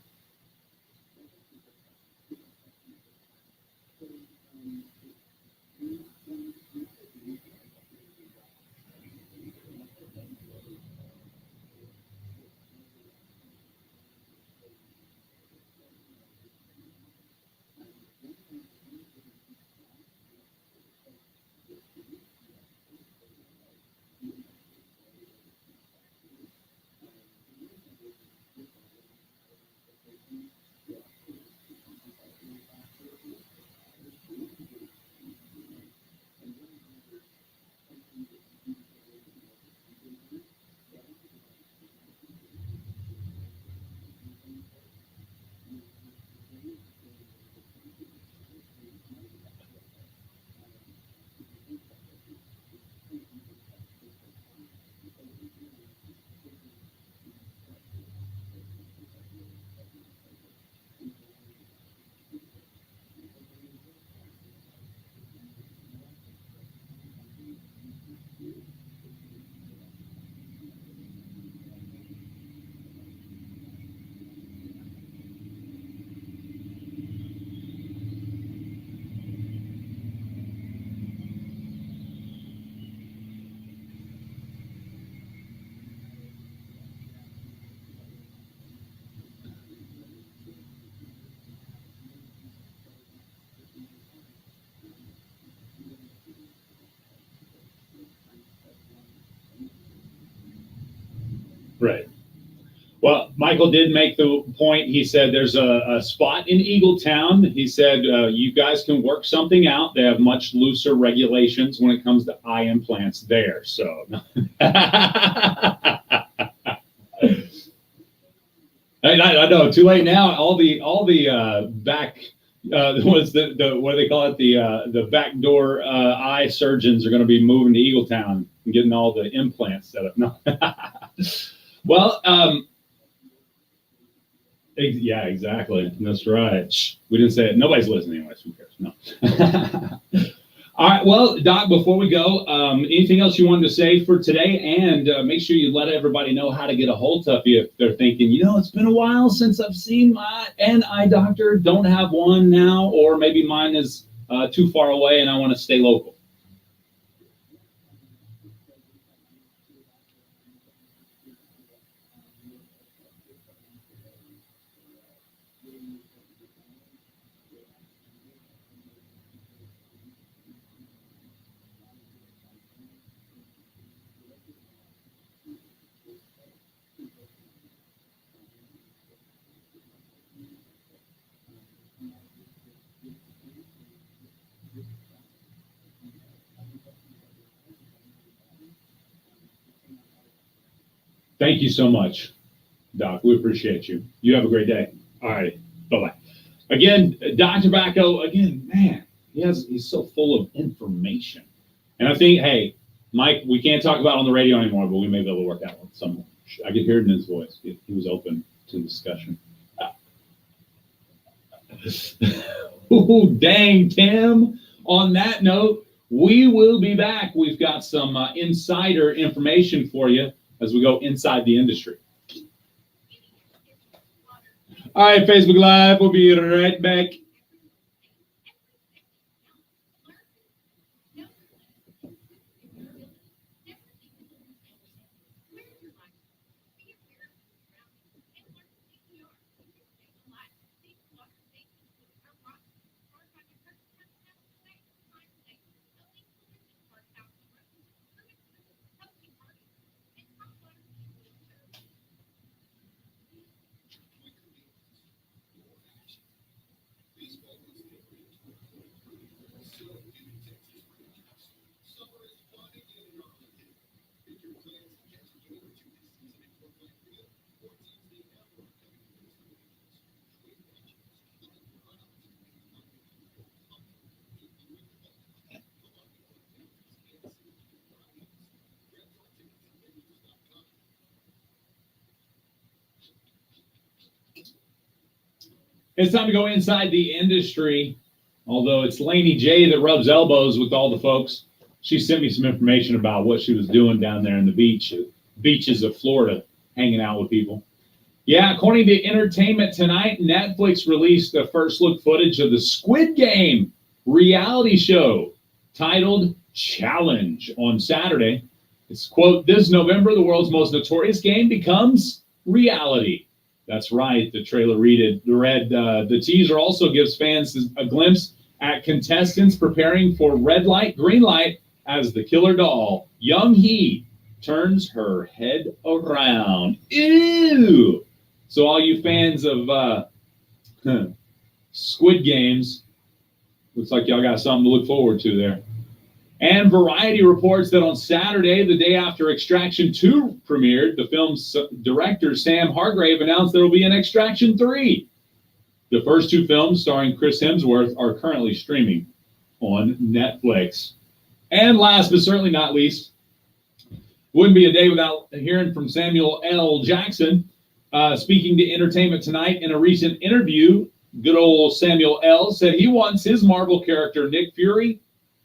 Right. Well, Michael did make the point. He said there's a spot in Eagletown. He said you guys can work something out. They have much looser regulations when it comes to eye implants there. So, I know. Too late now. All the back. What's what do they call it? The backdoor eye surgeons are going to be moving to Eagletown and getting all the implants set up. No. Well, yeah, exactly. That's right. Shh, we didn't say it. Nobody's listening anyways. Who cares? No. All right. Well, Doc, before we go, anything else you wanted to say for today? And make sure you let everybody know how to get a hold of you if they're thinking, it's been a while since I've seen an eye doctor. Don't have one now, or maybe mine is too far away and I want to stay local. Thank you so much, Doc. We appreciate you. You have a great day. All right. Bye-bye. Again, Dr. Bacco, again, man, he's so full of information. And I think, hey, Mike, we can't talk about it on the radio anymore, but we may be able to work out with someone. I could hear it in his voice. He was open to discussion. Ooh, dang, Tim. On that note, we will be back. We've got some insider information for you as we go inside the industry. All right, Facebook Live. We'll be right back. It's time to go inside the industry, although it's Laney J that rubs elbows with all the folks. She sent me some information about what she was doing down there in the beaches of Florida, hanging out with people. Yeah, according to Entertainment Tonight, Netflix released the first look footage of the Squid Game reality show titled Challenge on Saturday. It's, quote, this November, the world's most notorious game becomes reality. That's right. The trailer read the teaser also gives fans a glimpse at contestants preparing for red light, green light as the killer doll, Young Hee, turns her head around. Ew! So all you fans of Squid Games, looks like y'all got something to look forward to there. And Variety reports that on Saturday, the day after Extraction 2 premiered, the film's director, Sam Hargrave, announced there will be an Extraction 3. The first two films, starring Chris Hemsworth, are currently streaming on Netflix. And last but certainly not least, wouldn't be a day without hearing from Samuel L. Jackson. Speaking to Entertainment Tonight in a recent interview, good old Samuel L. said he wants his Marvel character, Nick Fury,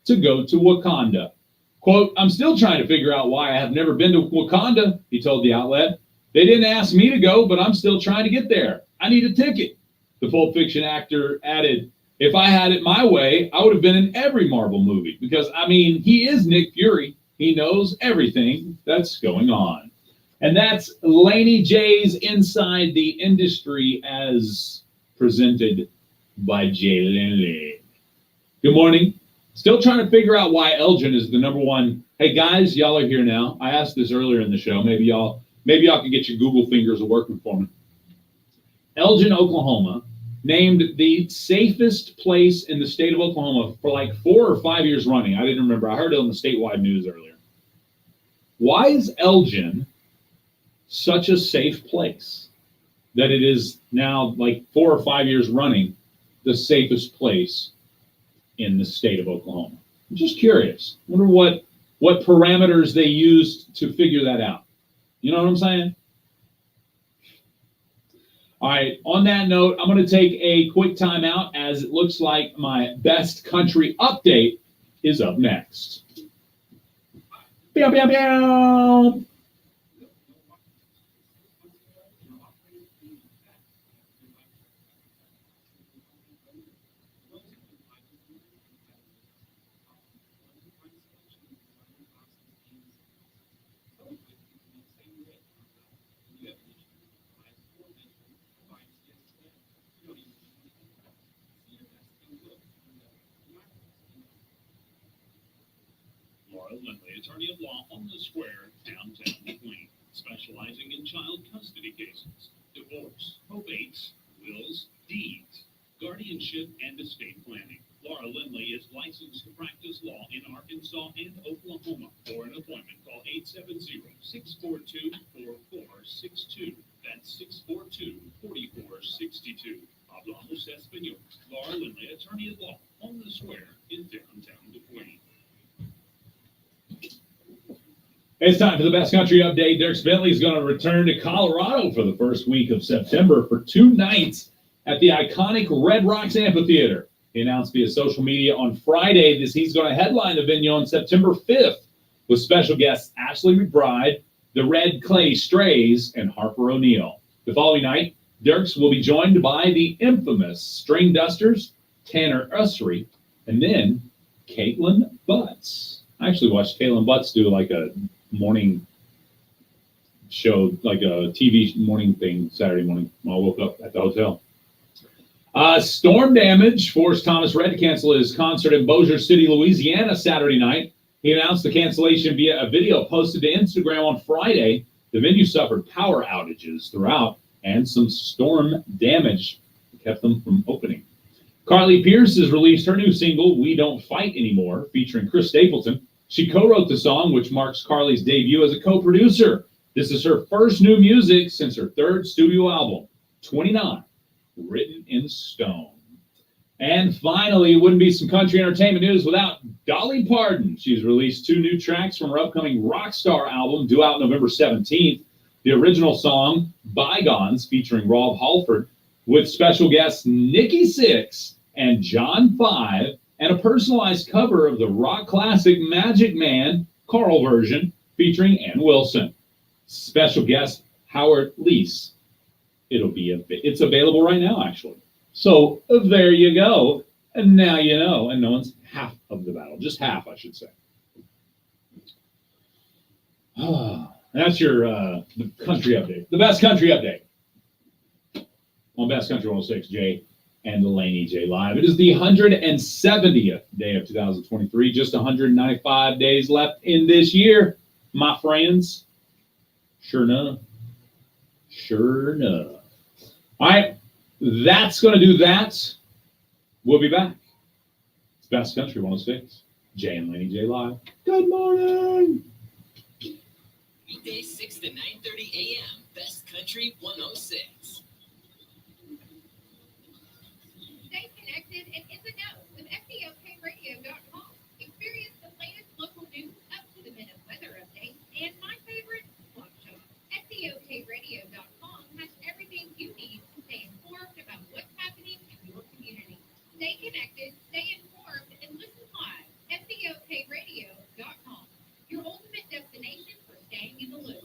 to go to Wakanda. Quote, I'm still trying to figure out why I have never been to Wakanda, he told the outlet. They didn't ask me to go, but I'm still trying to get there. I need a ticket. The Pulp Fiction actor added, if I had it my way, I would have been in every Marvel movie because, I mean, he is Nick Fury. He knows everything that's going on. And that's Laney J's Inside the Industry as presented by Jay Lindley. Good morning. Still trying to figure out why Elgin is the number one. Hey guys, y'all are here now. I asked this earlier in the show. Maybe y'all can get your Google fingers working for me. Elgin, Oklahoma, named the safest place in the state of Oklahoma for like 4 or 5 years running. I didn't remember. I heard it on the statewide news earlier. Why is Elgin such a safe place that it is now like 4 or 5 years running the safest place in the state of Oklahoma? I'm just curious. I wonder what parameters they used to figure that out. You know what I'm saying? All right, on that note, I'm going to take a quick time out as it looks like my best country update is up next. Meow, meow, meow. Laney, attorney at law on the square, downtown McLean, specializing in child custody cases, divorce, probates, wills, deeds, guardianship, and estate planning. Laura Lindley is licensed to practice law in Arkansas and Oklahoma. For an appointment, call 870-642-4462. That's That's 642-4462. Hablamos Espanol. Laura Lindley, attorney at law, on the square in downtown Duquesne. It's time for the best country update. Dirk Bentley is going to return to Colorado for the first week of September for 2 nights at the iconic Red Rocks Amphitheater. He announced via social media on Friday that he's going to headline the venue on September 5th with special guests Ashley McBride, the Red Clay Strays, and Harper O'Neill. The following night, Dirks will be joined by the infamous String Dusters, Tanner Ussery, and then Caitlin Butts. I actually watched Caitlin Butts do like a morning show, like a TV morning thing Saturday morning when I woke up at the hotel. Storm damage forced Thomas Rhett to cancel his concert in Bossier City, Louisiana Saturday night. He announced the cancellation via a video posted to Instagram on Friday. The venue suffered power outages throughout, and some storm damage kept them from opening. Carly Pierce has released her new single, We Don't Fight Anymore, featuring Chris Stapleton. She co-wrote the song, which marks Carly's debut as a co-producer. This is her first new music since her third studio album, 29, written in stone. And finally, it wouldn't be some country entertainment news without Dolly Parton. She's released 2 new tracks from her upcoming Rockstar album, due out November 17th. The original song, Bygones, featuring Rob Halford, with special guests Nikki Sixx and John 5, and a personalized cover of the rock classic Magic Man, Carl version, featuring Ann Wilson. Special guest Howard Leese. It's available right now, actually. So there you go. And now you know. And no one's half of the battle. Just half, I should say. That's your the country update. The best country update on Best Country 106, Jay and the Laney J Live. It is the 170th day of 2023. Just 195 days left in this year, my friends. Sure enough. Sure enough. All right. That's going to do that. We'll be back. It's Best Country 106. Jay and Laney J Live. Good morning. Weekdays 6 to 9:30 a.m. Best Country 106. Stay connected and in the know with FDOKRadio.com. Experience the latest local news, up to the minute weather updates, and my favorite, Swap Shop. FDOKRadio.com has everything you need to stay informed about what's happening in your community. Stay connected, stay informed, and listen live. FDOKRadio.com, your ultimate destination for staying in the loop.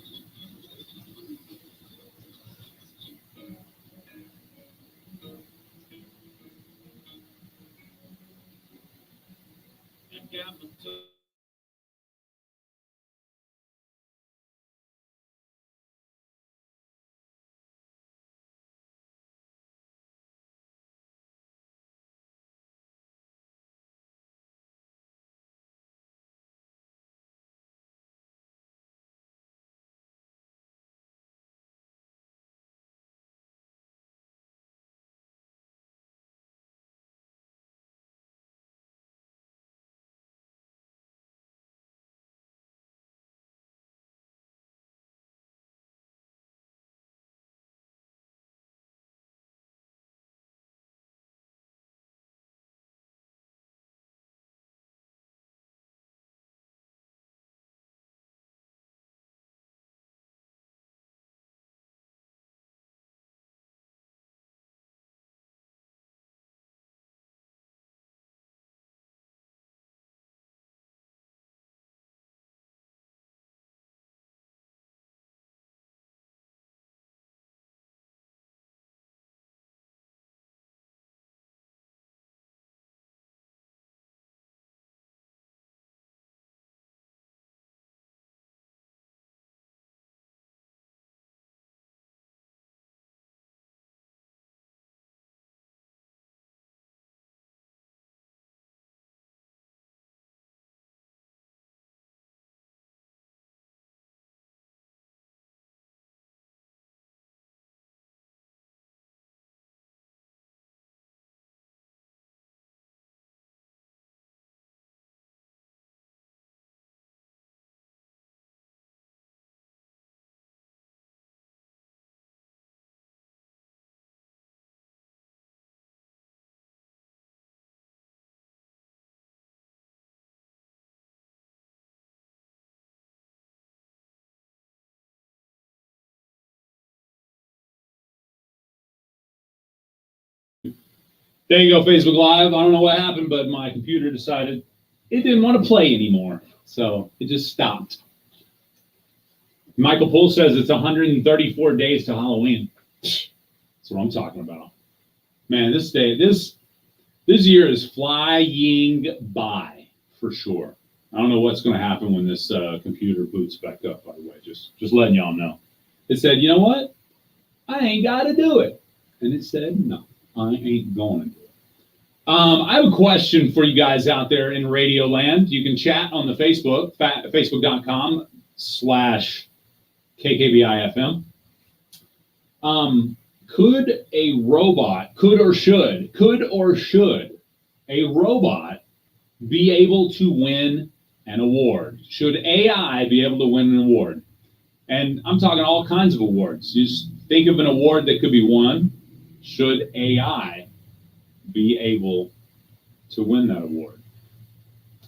And Gavin, There you go, Facebook Live. I don't know what happened, but my computer decided it didn't want to play anymore. So it just stopped. Michael Poole says it's 134 days to Halloween. That's what I'm talking about. Man, this year is flying by for sure. I don't know what's going to happen when this computer boots back up, by the way. Just letting y'all know. It said, you know what? I ain't got to do it. And it said, no, I ain't going to do it. I have a question for you guys out there in Radio Land. You can chat on the Facebook, facebook.com/KKBIFM. Could or should a robot be able to win an award? Should AI be able to win an award? And I'm talking all kinds of awards. Just think of an award that could be won. Should AI be able to win that award?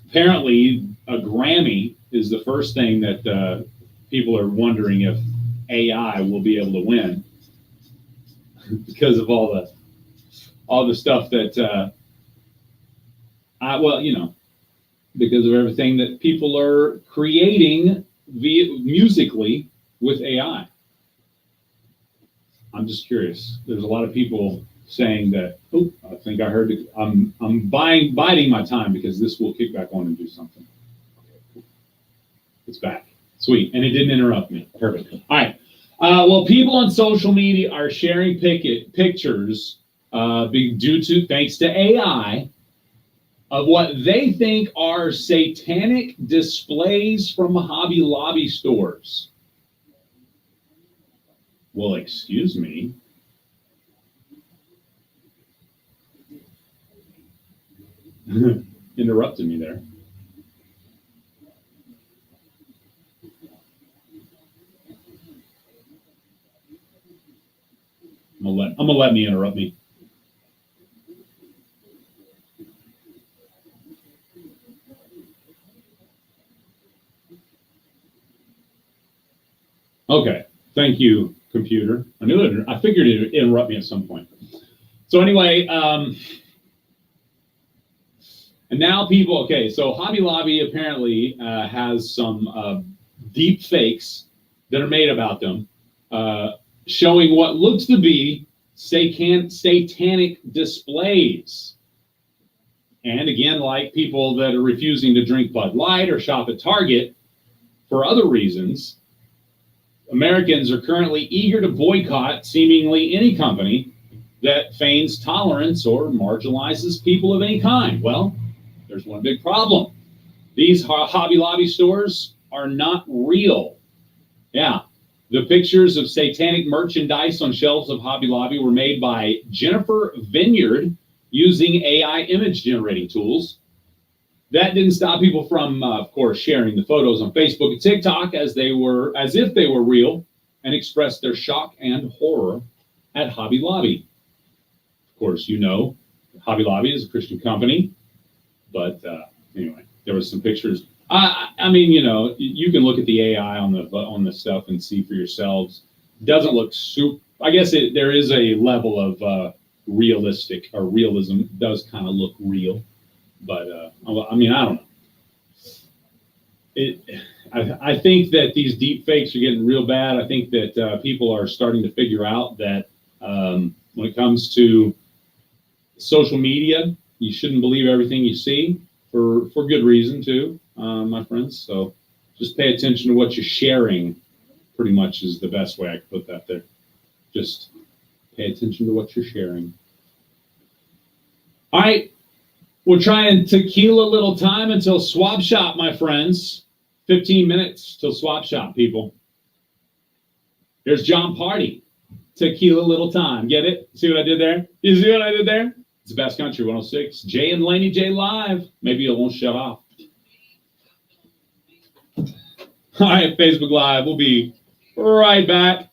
Apparently, a Grammy is the first thing that people are wondering if AI will be able to win because of all the stuff that because of everything that people are creating musically with AI. I'm just curious. There's a lot of people saying that, oh, I think I heard it. I'm biding my time because this will kick back on and do something. Okay, cool. It's back. Sweet. And it didn't interrupt me. Perfect. All right. Well, people on social media are sharing pictures thanks to AI, of what they think are satanic displays from Hobby Lobby stores. Well, excuse me. Interrupted me there. I'm gonna let me interrupt me. Okay, thank you, computer. I figured it would interrupt me at some point. So anyway, and now people, okay, so Hobby Lobby apparently has some deep fakes that are made about them, showing what looks to be satanic displays. And again, like people that are refusing to drink Bud Light or shop at Target for other reasons, Americans are currently eager to boycott seemingly any company that feigns tolerance or marginalizes people of any kind. Well, there's one big problem. These Hobby Lobby stores are not real. Yeah, the pictures of satanic merchandise on shelves of Hobby Lobby were made by Jennifer Vineyard using AI image generating tools. That didn't stop people from, of course, sharing the photos on Facebook and TikTok as if they were real, and expressed their shock and horror at Hobby Lobby. Of course, Hobby Lobby is a Christian company, but anyway, there was some pictures. I mean, you can look at the AI on the stuff and see for yourselves. Doesn't look super. I guess there is a level of realistic or realism. It does kind of look real. But I mean, I don't know. I think that these deep fakes are getting real bad. I think that people are starting to figure out that when it comes to social media, you shouldn't believe everything you see for good reason too, my friends. So just pay attention to what you're sharing. Pretty much is the best way I could put that there. Just pay attention to what you're sharing. All right. We're trying tequila little time until swap shop, my friends. 15 minutes till swap shop, people. There's John Party. Tequila little time. Get it? See what I did there? You see what I did there? It's the Best Country 106. Jay and Laney J live. Maybe it won't shut off. All right, Facebook Live. We'll be right back.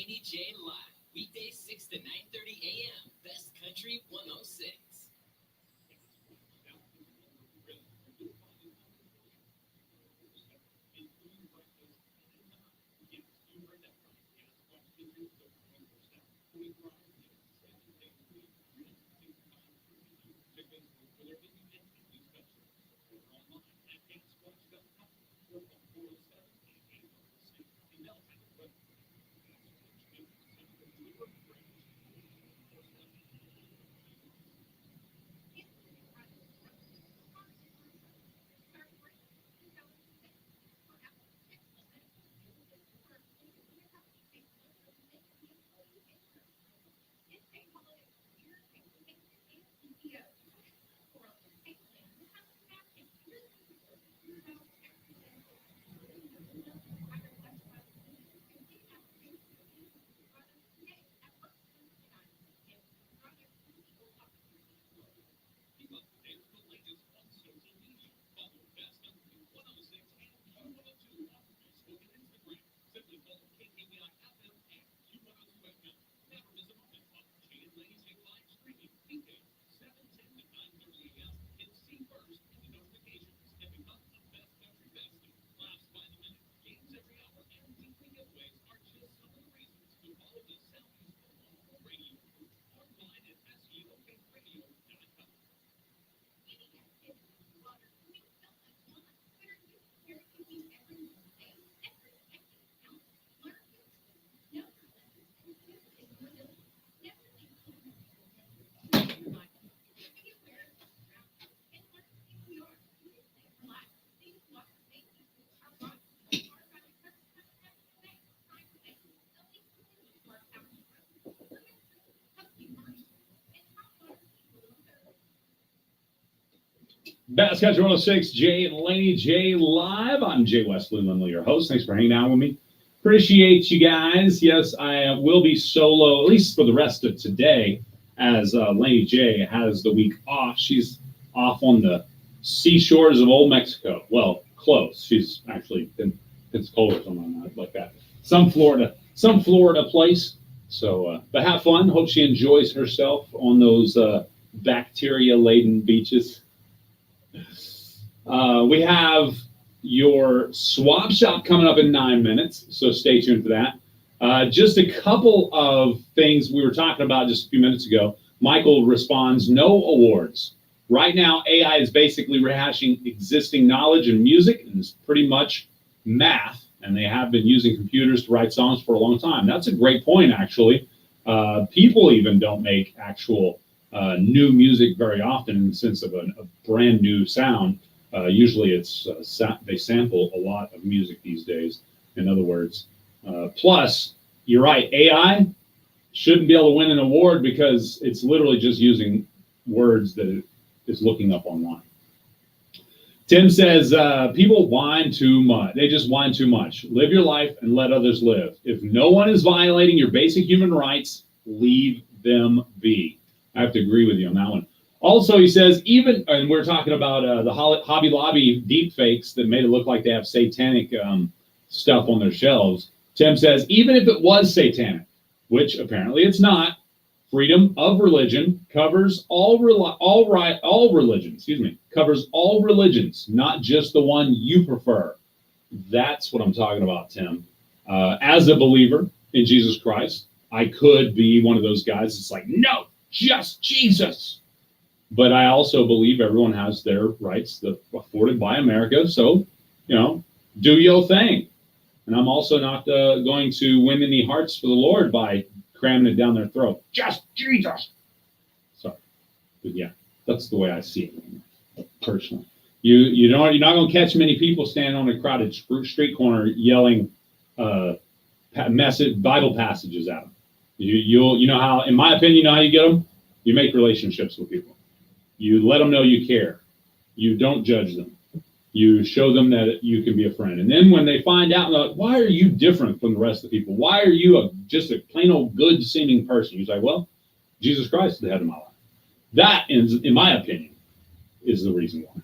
Laney J Live. Weekdays 6 to 9:30 a.m. Best Country 106. Bass Country 106, Jay and Laney J Live. I'm Jay Wesley Lindley, your host. Thanks for hanging out with me. Appreciate you guys. Yes, I will be solo, at least for the rest of today, as Laney J has the week off. She's off on the seashores of Old Mexico. Well, close. She's actually in Pensacola or something like that. Some Florida place. So, but have fun. Hope she enjoys herself on those bacteria-laden beaches. We have your swap shop coming up in 9 minutes, so stay tuned for that. Just a couple of things we were talking about just a few minutes ago. Michael responds, no awards. Right now, AI is basically rehashing existing knowledge in music, and it's pretty much math, and they have been using computers to write songs for a long time. That's a great point, actually. People even don't make actual new music very often in the sense of a brand new sound. Usually it's they sample a lot of music these days, in other words. Plus, you're right, AI shouldn't be able to win an award because it's literally just using words that it is looking up online. Tim says, people whine too much. They just whine too much. Live your life and let others live. If no one is violating your basic human rights, leave them be. I have to agree with you on that one. Also, he says, even, and we're talking about the Hobby Lobby deep fakes that made it look like they have satanic stuff on their shelves. Tim says, even if it was satanic, which apparently it's not, freedom of religion covers all religions, covers all religions, not just the one you prefer. That's what I'm talking about, Tim. As a believer in Jesus Christ, I could be one of those guys that's like, no, just Jesus. But I also believe everyone has their rights that are afforded by America. So, do your thing. And I'm also not going to win any hearts for the Lord by cramming it down their throat. Just Jesus. Sorry. But yeah, that's the way I see it personally. You're not going to catch many people standing on a crowded street corner yelling Bible passages at them. You know how, in my opinion, you know how you get them? You make relationships with people. You let them know you care. You don't judge them. You show them that you can be a friend. And then when they find out, like, why are you different from the rest of the people? Why are you just a plain old good seeming person? You say, well, Jesus Christ is the head of my life. That, in my opinion, is the reason why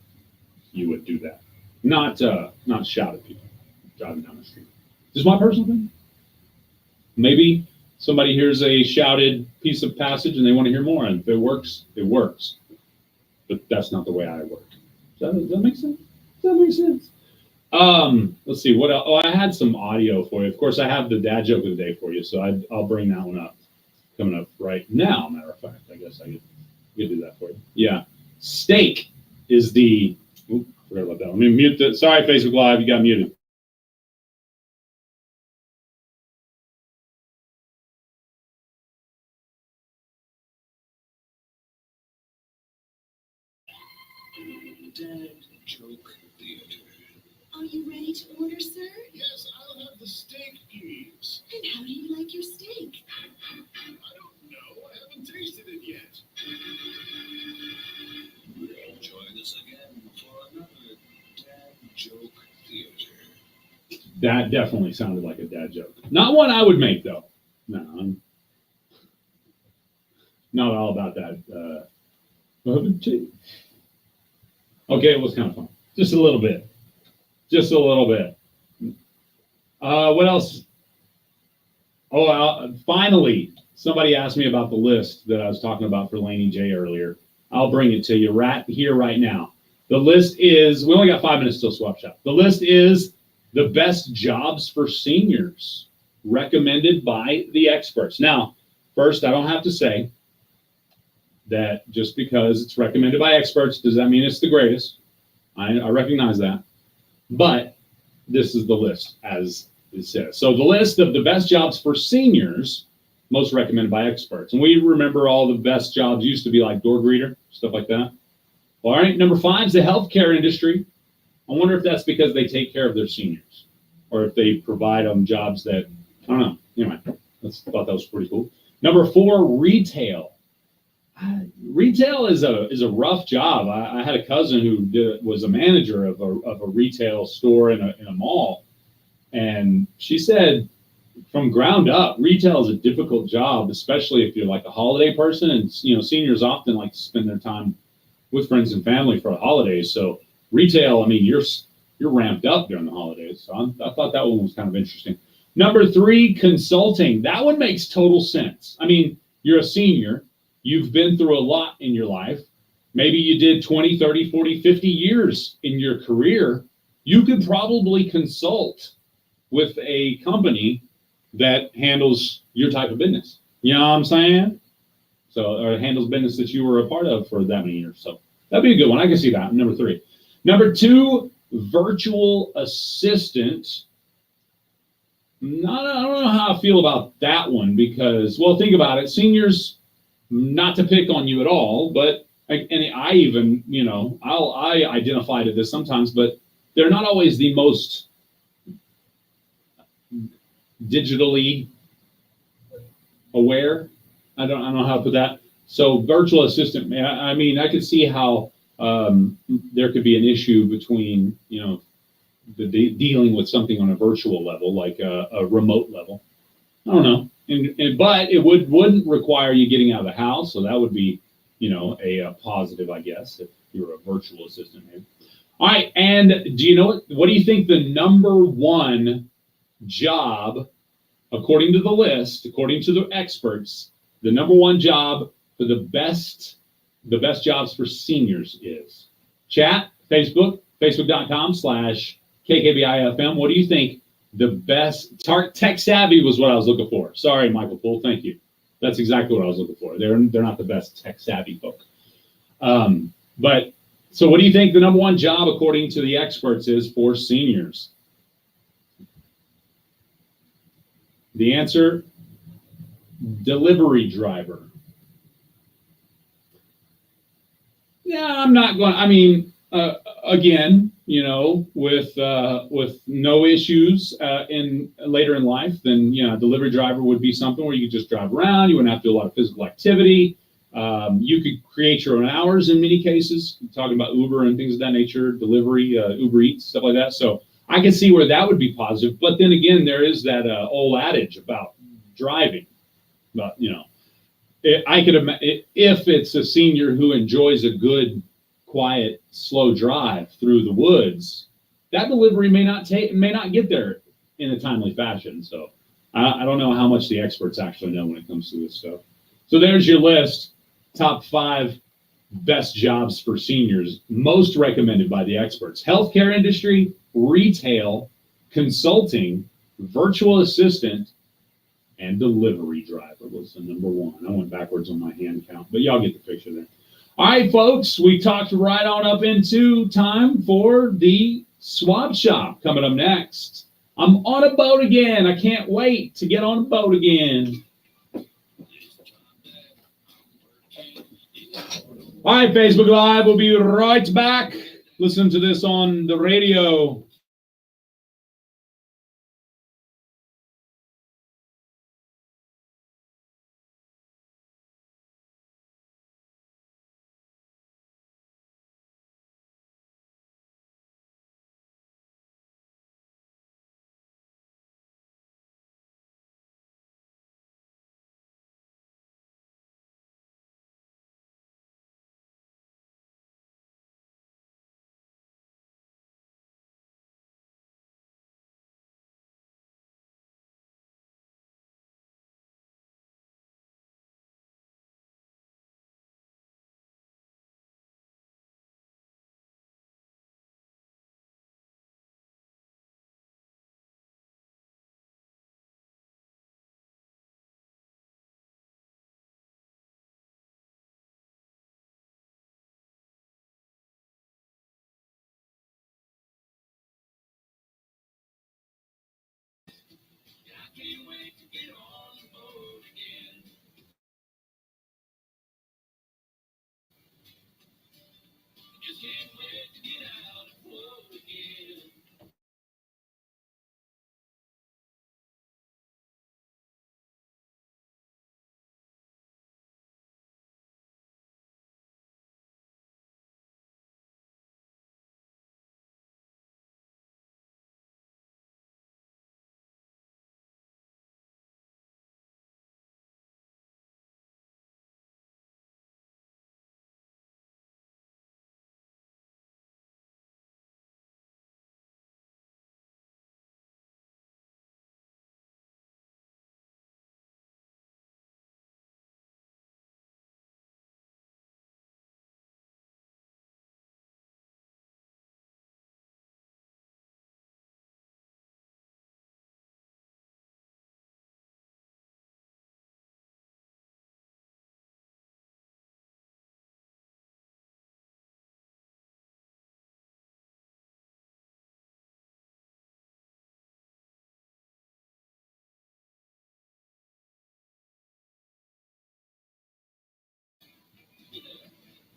you would do that. Not shout at people driving down the street. Just my personal opinion. Maybe somebody hears a shouted piece of passage and they want to hear more. And if it works, it works. But that's not the way I work. Does that make sense? Does that make sense? Let's see what else. Oh, I had some audio for you. Of course, I have the dad joke of the day for you, so I'll bring that one up coming up right now. Matter of fact, I guess I could do that for you. Yeah, steak is the. Oops, forgot about that. Let me mute the. Sorry, Facebook Live, you got muted. Dad joke theater. Are you ready to order, sir? Yes, I'll have the steak, please. And how do you like your steak? I don't know. I haven't tasted it yet. Join us again for another Dad joke theater. That definitely sounded like a dad joke. Not one I would make though. No, I'm not all about that. Okay, it was kind of fun. Just a little bit. Just a little bit. What else? Oh, finally, somebody asked me about the list that I was talking about for Laney J earlier. I'll bring it to you right here, right now. The list is, we only got 5 minutes till swap shop. The list is the best jobs for seniors recommended by the experts. Now, first, I don't have to say that just because it's recommended by experts, does that mean it's the greatest? I recognize that. But this is the list as it says. So the list of the best jobs for seniors, most recommended by experts. And we remember all the best jobs used to be like door greeter, stuff like that. All right, number 5 is the healthcare industry. I wonder if that's because they take care of their seniors or if they provide them jobs that, I don't know. Anyway, I thought that was pretty cool. Number 4, retail. Retail is a rough job. I had a cousin who was a manager of a retail store in a mall, and she said from ground up, retail is a difficult job, especially if you're like a holiday person, and seniors often like to spend their time with friends and family for the holidays. So retail, I mean, you're ramped up during the holidays. So I thought that one was kind of interesting. Number 3, consulting. That one makes total sense. I mean, you're a senior. You've been through a lot in your life. Maybe you did 20, 30, 40, 50 years in your career. You could probably consult with a company that handles your type of business. You know what I'm saying? So, or handles business that you were a part of for that many years. So that'd be a good one. I can see that. Number 3. Number 2, virtual assistant. I don't know how I feel about that one because, well, think about it. Seniors, not to pick on you at all, but I even, I identify to this sometimes, but they're not always the most digitally aware. I don't know how to put that. So virtual assistant, I mean, I could see how there could be an issue between, dealing with something on a virtual level, like a remote level. I don't know. But it wouldn't require you getting out of the house, so that would be, a positive, I guess, if you're a virtual assistant. Maybe. All right, and do you know what do you think the number 1 job, according to the list, according to the experts, the number 1 job for the best jobs for seniors is? Chat, Facebook, facebook.com/KKBIFM. What do you think? The best tech savvy was what I was looking for. Sorry, Michael Poole. Thank you. That's exactly what I was looking for. They're not the best tech savvy folk. But so what do you think the number 1 job, according to the experts, is for seniors? The answer, delivery driver. Yeah, I'm not going. I mean, again, with no issues later in life, then delivery driver would be something where you could just drive around. You wouldn't have to do a lot of physical activity. You could create your own hours in many cases. Talking about Uber and things of that nature, delivery, Uber Eats, stuff like that. So I can see where that would be positive. But then again, there is that old adage about driving. But I could imagine if it's a senior who enjoys a good, quiet, slow drive through the woods, that delivery may not get there in a timely fashion. So I don't know how much the experts actually know when it comes to this stuff. So there's your list. Top 5 best jobs for seniors, most recommended by the experts. Healthcare industry, retail, consulting, virtual assistant, and delivery driver was the number 1. I went backwards on my hand count, but y'all get the picture there. All right, folks, we talked right on up into time for the swap shop coming up next. I'm on a boat again. I can't wait to get on a boat again. All right, Facebook Live, we'll be right back. Listen to this on the radio. Can't wait to get on the boat again. Just can't wait to get out and float again.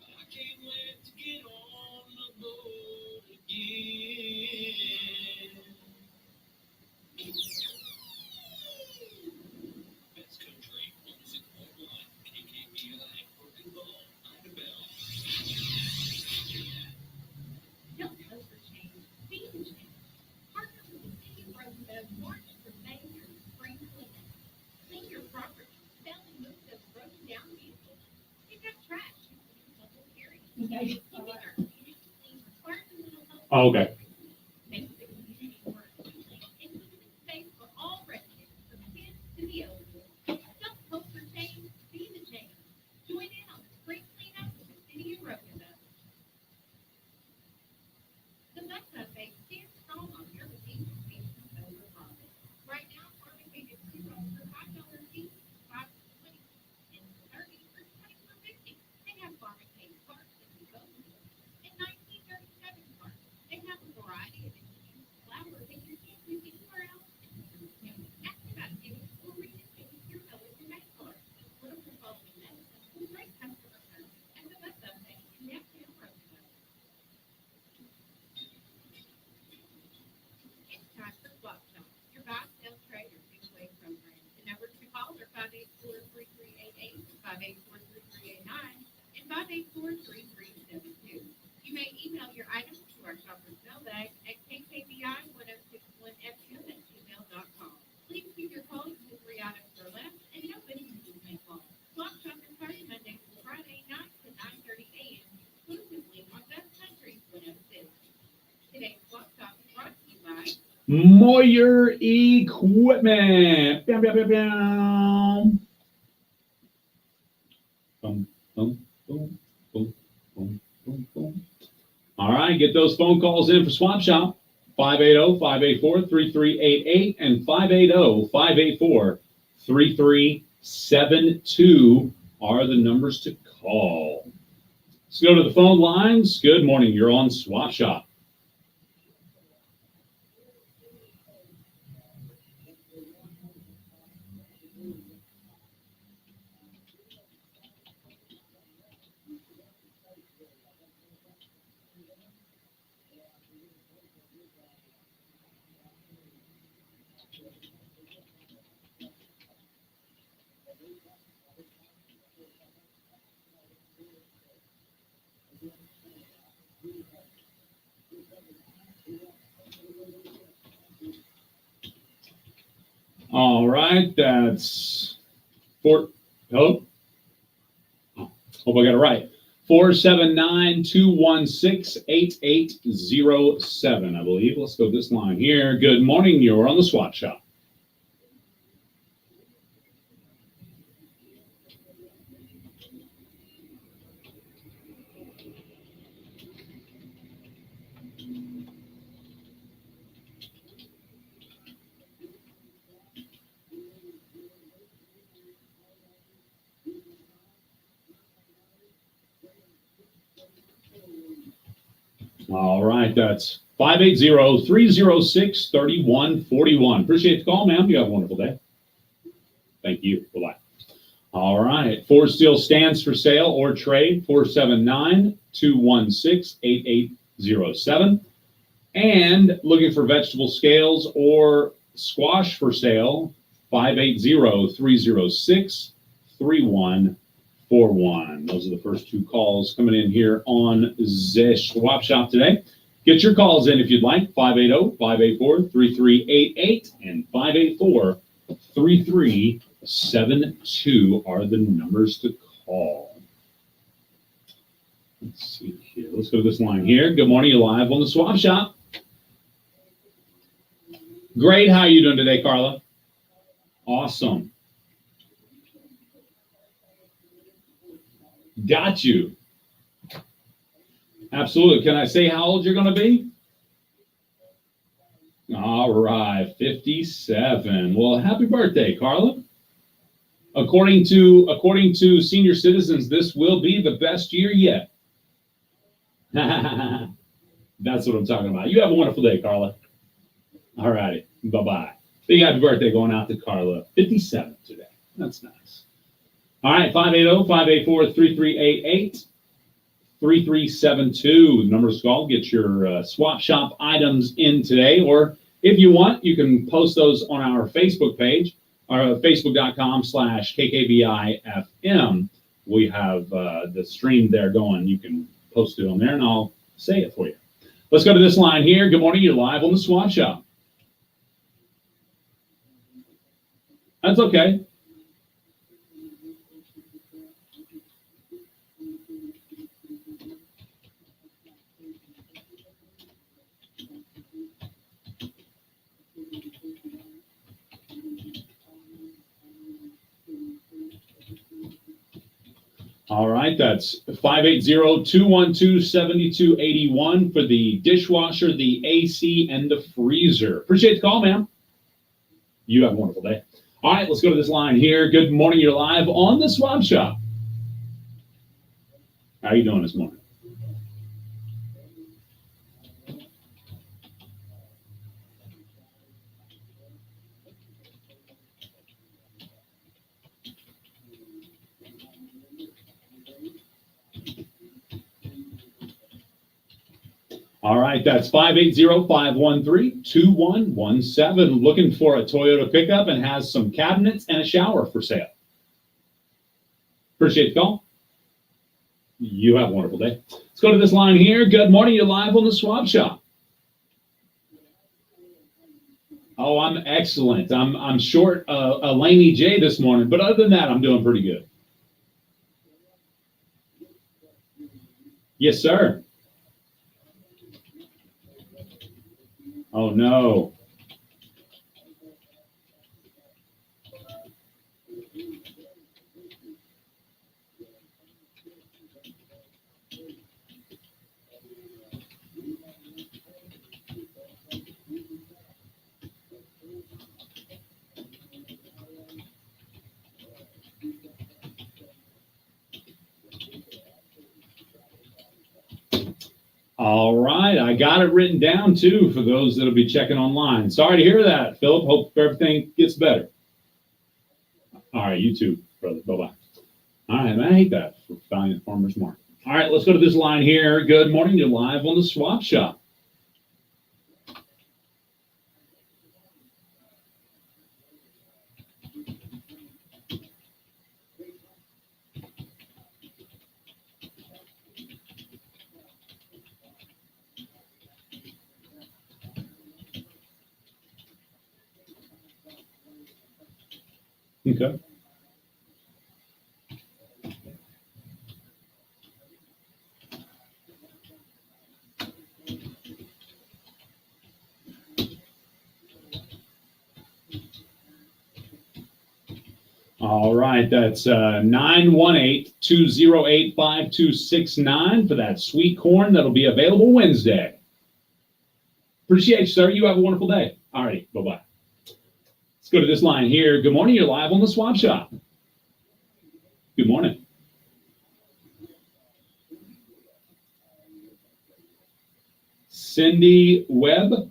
I can't wait to get on the boat again. Best country music online, KKBI, Broken Ball, Ida Bell. Don't hope for change. Be the change. Partner with the City of Roosevelt March for May your spring cleanup. Clean your property. Sell and move those broken down vehicles. Pick up trash. Local carry. Keeping our community clean requires a little help. Oh, okay. Make the community more appealing, including space for all residents, from kids to the elderly. Don't hope for change. Be the change. Join in on the spring cleanup with the City of Roosevelt. The Bus Cafe stands strong on your receiving station over profit. Right now, pharmacy is $2 for $5 fee, $5.20, and $30 for $24.50. They have pharmacy parts and disposables. In 1937 parts, they have a variety of infused flour that you can't use anywhere else. Ask about getting or reinstating your Ellison Bank card. Little quality medicine with great customer service at the Bus Cafe in downtown Roosevelt. It's time for Swap Shop, your buy, sell, trade, or giveaway program. The numbers to call are 584-3388, 584-3389, and 584-3372. You may email your items to our shopper's mailbag at kkbi1061fm@gmail.com. Please keep your calls to 3 items or less, and no businesses may call. Swap Shop is starting Monday through Friday, 9 to 9:30 a.m., exclusively on Best Country 106. Today's Swap Shop is brought to you by Moyer Equipment. Bam, bam, bam, bam. Boom, boom, boom, boom, boom, boom, boom. All right, get those phone calls in for Swap Shop. 580-584-3388 and 580-584-3372 are the numbers to call. Let's go to the phone lines. Good morning. You're on Swap Shop. All right, that's hope I got it right. 479-216-8807, I believe. Let's go this line here. Good morning. You're on the Swap Shop. All right, that's 580-306-3141. Appreciate the call, ma'am. You have a wonderful day. Thank you. Bye-bye. All right. Ford Steel stands for sale or trade, 479-216-8807. And looking for vegetable scales or squash for sale, 580-306-3141. Those are the first two calls coming in here on the Swap Shop today. Get your calls in if you'd like, 580-584-3388 and 584-3372 are the numbers to call. Let's see here. Let's go to this line here. Good morning. You're live on the Swap Shop. Great. How are you doing today, Carla? Awesome. Got you. Absolutely. Can I say how old you're going to be? All right, 57. Well, happy birthday, Carla. According to senior citizens, this will be the best year yet. That's what I'm talking about. You have a wonderful day, Carla. All righty. Bye-bye. Big happy birthday going out to Carla. 57 today. That's nice. All right, 580-584-3388, 3372. The number's called. Get your Swap Shop items in today. Or if you want, you can post those on our Facebook page, or facebook.com/KKBIFM. We have the stream there going. You can post it on there, and I'll say it for you. Let's go to this line here. Good morning. You're live on the Swap Shop. That's okay. All right, that's 580-212-7281 for the dishwasher, the AC, and the freezer. Appreciate the call, ma'am. You have a wonderful day. All right, let's go to this line here. Good morning. You're live on the Swap Shop. How are you doing this morning? All right, that's 580-513-2117. Looking for a Toyota pickup and has some cabinets and a shower for sale. Appreciate the call. You have a wonderful day. Let's go to this line here. Good morning. You're live on the Swap Shop. Oh, I'm excellent. I'm short a Laney J this morning, but other than that, I'm doing pretty good. Yes, sir. Oh, no. All right, I got it written down too for those that'll be checking online. Sorry to hear that, Philip. Hope everything gets better. All right, you too, brother. Bye-bye. All right, man, I hate that for Valiant Farmers Market. All right, let's go to this line here. Good morning. You're live on the Swap Shop. Okay. All right, that's 918-208-5269 for that sweet corn that'll be available Wednesday. Appreciate you, sir. You have a wonderful day. All righty, bye-bye. Let's go to this line here. Good morning. You're live on the Swap Shop. Good morning. Cindy Webb.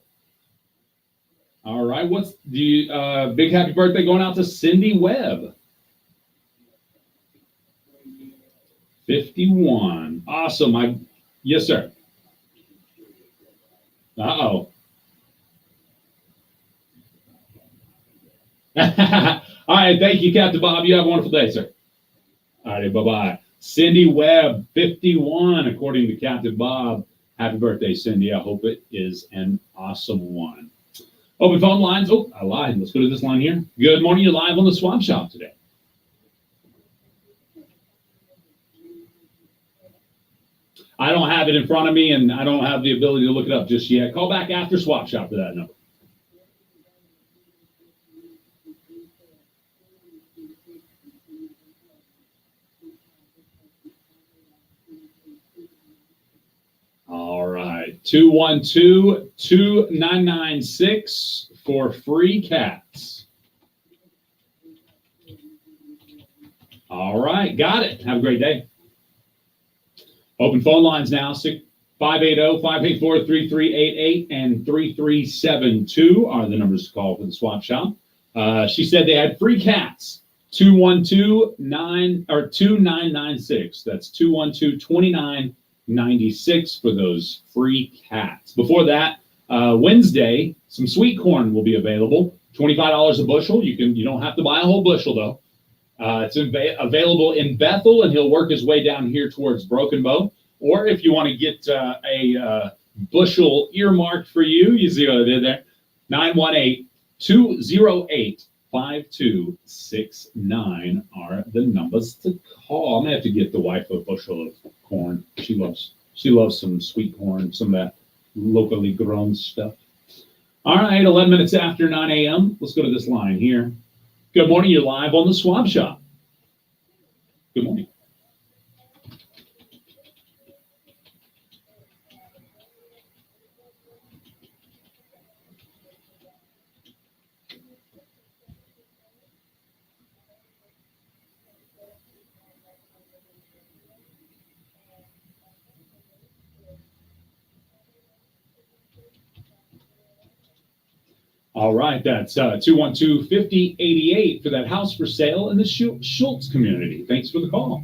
All right, what's the big happy birthday going out to Cindy Webb? 51. Awesome. Yes, sir. Uh-oh. All right, thank you, Captain Bob. You have a wonderful day, sir. All right, bye-bye. Cindy Webb, 51, according to Captain Bob. Happy birthday, Cindy. I hope it is an awesome one. Open phone lines. Oh, I lied. Let's go to this line here. Good morning. You're live on the Swap Shop today. I don't have it in front of me, and I don't have the ability to look it up just yet. Call back after Swap Shop to that number. All right, 212-2996 for free cats. All right, got it. Have a great day. Open phone lines now, 580-584-3388 and 3372 are the numbers to call for the Swap Shop. She said they had free cats, 212-2996. That's 212-2996 for those free cats. Before that, Wednesday, some sweet corn will be available, $25 a bushel. You don't have to buy a whole bushel though. It's available in Bethel, and he'll work his way down here towards Broken Bow. Or if you want to get a bushel earmarked for you, you see what I did there? 918-208-5269 are the numbers to call. I'm gonna have to get the wife a bushel of corn. She loves some sweet corn, some of that locally grown stuff. All right, 11 minutes after 9 a.m. Let's go to this line here. Good morning. You're live on the Swap Shop. Good morning. All right, that's 212-5088 for that house for sale in the Schultz community. Thanks for the call.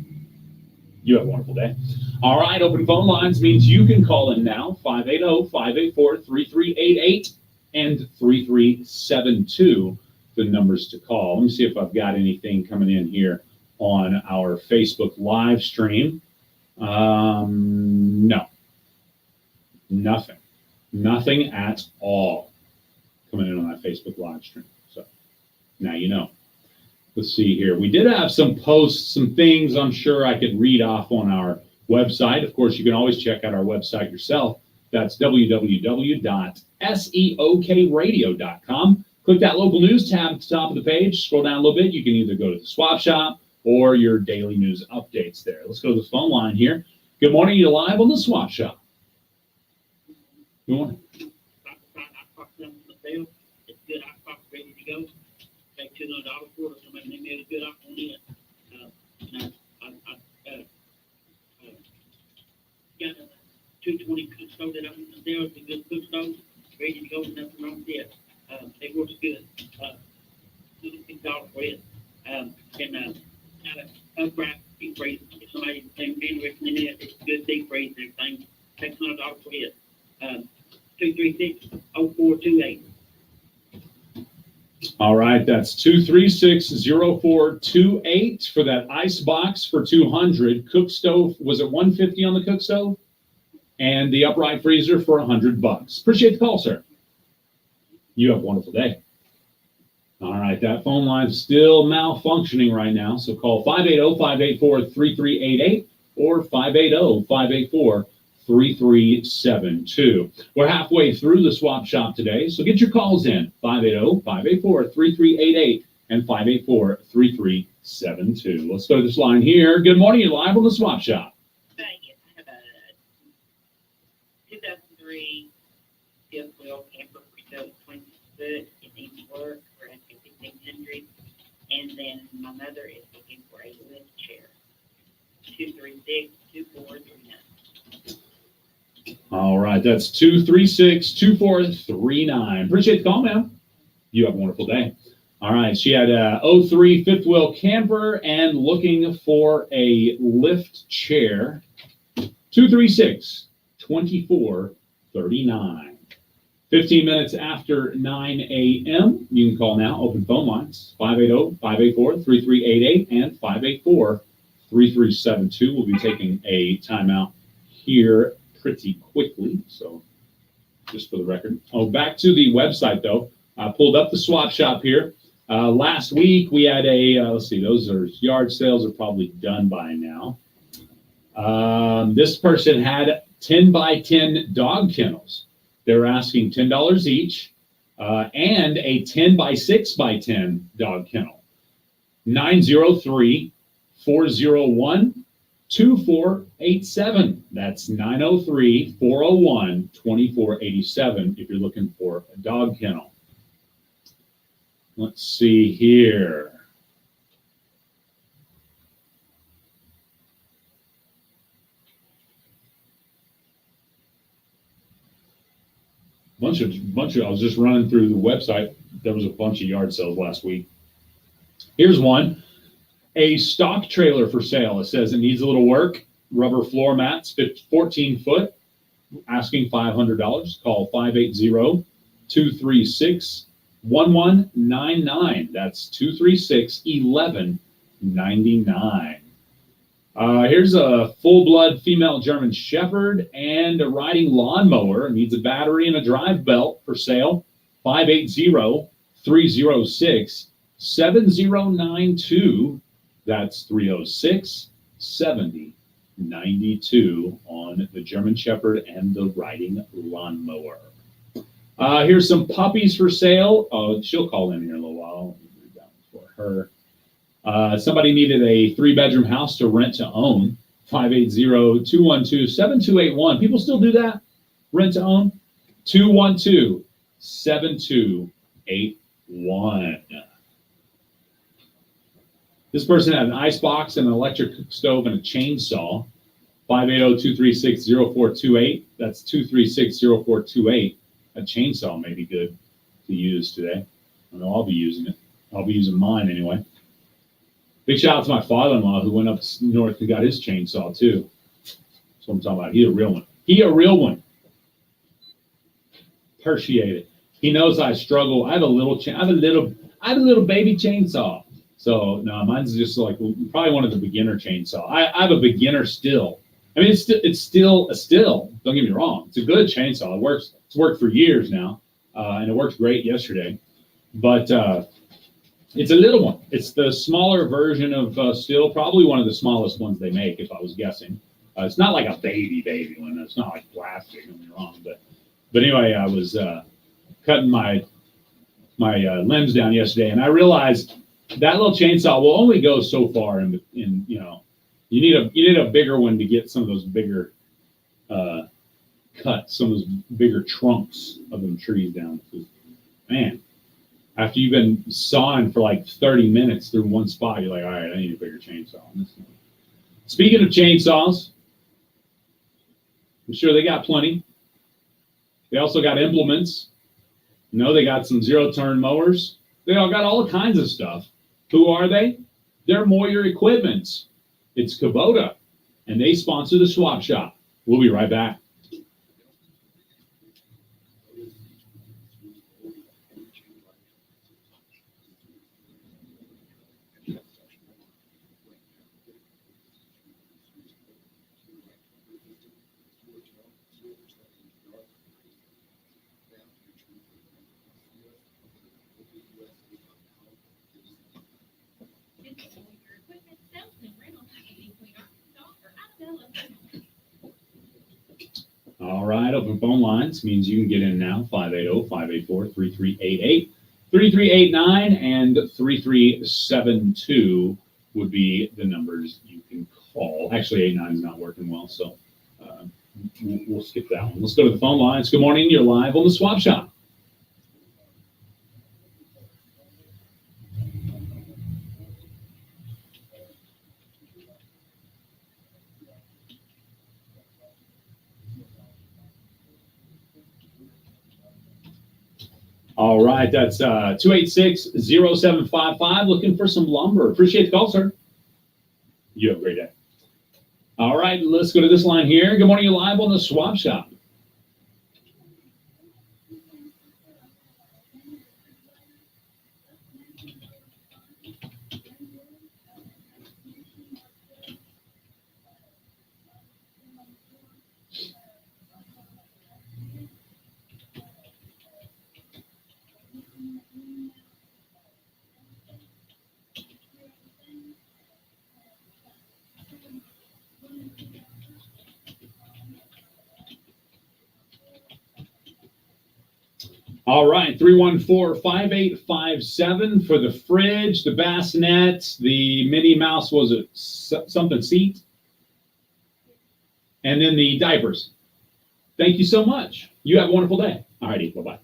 You have a wonderful day. All right, open phone lines means you can call in now, 580-584-3388 and 3372, the numbers to call. Let me see if I've got anything coming in here on our Facebook live stream. No, nothing at all coming in on that Facebook live stream. So now you know. Let's see here. We did have some posts, some things I'm sure I could read off on our website. Of course, you can always check out our website yourself. That's www.seokradio.com. Click that local news tab at the top of the page. Scroll down a little bit. You can either go to the Swap Shop or your daily news updates there. Let's go to the phone line here. Good morning. You're live on the Swap Shop. Good morning. It's good. I ready to go. Take $200 for it. Somebody made a good offer on it. I got 2 220 cook stove that I'm there with the good cook stove, ready to go, nothing wrong with it. They work good. $6 for it. Not a upright deep freeze. If somebody's interested in it, it's good deep freeze and everything. Takes $100 for it. 236-0428. All right, that's 236-0428 for that ice box for 200. Cook stove was at 150 on the cook stove, and the upright freezer for $100. Appreciate the call, sir. You have a wonderful day. All right, that phone line's still malfunctioning right now, so call 580-584-3388 or 580-584-3372. We're halfway through the swap shop today, so get your calls in, 580-584-3388 and 584-3372. Let's go to this line here. Good morning, you're live on the swap shop. Yes, I have a 2003 fifth wheel camper for sale, 20 foot. It needs work. We're at 1,500. And then my mother is looking for a lift chair. 236-2439. All right, that's 236-2439. Appreciate the call, ma'am. You have a wonderful day. All right, she had a 03 fifth wheel camper and looking for a lift chair. 236-2439. 15 minutes after 9 a.m. You can call now. Open phone lines, 580-584-3388 and 584-3372. We'll be taking a timeout here pretty quickly, so just for the record. Oh, back to the website, though. I pulled up the swap shop here. Last week, we had a, let's see, those are yard sales are probably done by now. This person had 10 by 10 dog kennels. They're asking $10 each and a 10 by 6 by 10 dog kennel. 903-401-2487. That's 903-401-2487 if you're looking for a dog kennel. Let's see here. Bunch of, I was just running through the website. There was a bunch of yard sales last week. Here's one. A stock trailer for sale. It says it needs a little work. Rubber floor mats, 14 foot. Asking $500. Call 580-236-1199. That's 236-1199. Here's a full-blood female German Shepherd and a riding lawnmower. Needs a battery and a drive belt for sale. 580-306-7092. That's 306-7092 on the German Shepherd and the riding lawnmower. Here's some puppies for sale. Oh, she'll call in here in a little while. Let me read that one for her. Somebody needed a 3-bedroom house to rent to own. 580-212-7281. People still do that? Rent to own? 212-7281. This person had an ice box, an electric stove, and a chainsaw. 580-236-0428. That's 236-0428. A chainsaw may be good to use today. I know I'll be using it. I'll be using mine anyway. Big shout out to my father-in-law who went up north and got his chainsaw too. That's what I'm talking about. He a real one. He a real one. Appreciate it. He knows I struggle. I have a little baby chainsaw. So no, mine's just like probably one of the beginner chainsaw. I have a beginner still. I mean, it's still a still. Don't get me wrong. It's a good chainsaw. It works. It's worked for years now, and it worked great yesterday. But it's a little one. It's the smaller version of still, probably one of the smallest ones they make, if I was guessing. It's not like a baby one. It's not like plastic. Don't get me wrong. But anyway, I was cutting my limbs down yesterday, and I realized that little chainsaw will only go so far. In you know, you need a bigger one to get some of those bigger cuts, some of those bigger trunks of them trees down. Man. After you've been sawing for like 30 minutes through one spot, you're like, all right, I need a bigger chainsaw. Speaking of chainsaws, I'm sure they got plenty. They also got implements. No, they got some zero-turn mowers. They all got all kinds of stuff. Who are they? They're Moyer Equipment. It's Kubota, and they sponsor the Swap Shop. We'll be right back. Visit your equipment salesman rental in Queen Arkansas or Isabella. All right, open phone lines means you can get in now. 580-584-3388, 3389, and 3372 would be the numbers you can call. Actually, 89 is not working well, so we'll skip that one. Let's go to the phone lines. Good morning. You're live on the Swap Shop. All right, that's 286-0755, looking for some lumber. Appreciate the call, sir. You have a great day. All right, let's go to this line here. Good morning, you're live on the Swap Shop. All right, 314-5857 for the fridge, the bassinet, the Minnie Mouse, was it something seat? And then the diapers. Thank you so much. You have a wonderful day. All righty, bye-bye.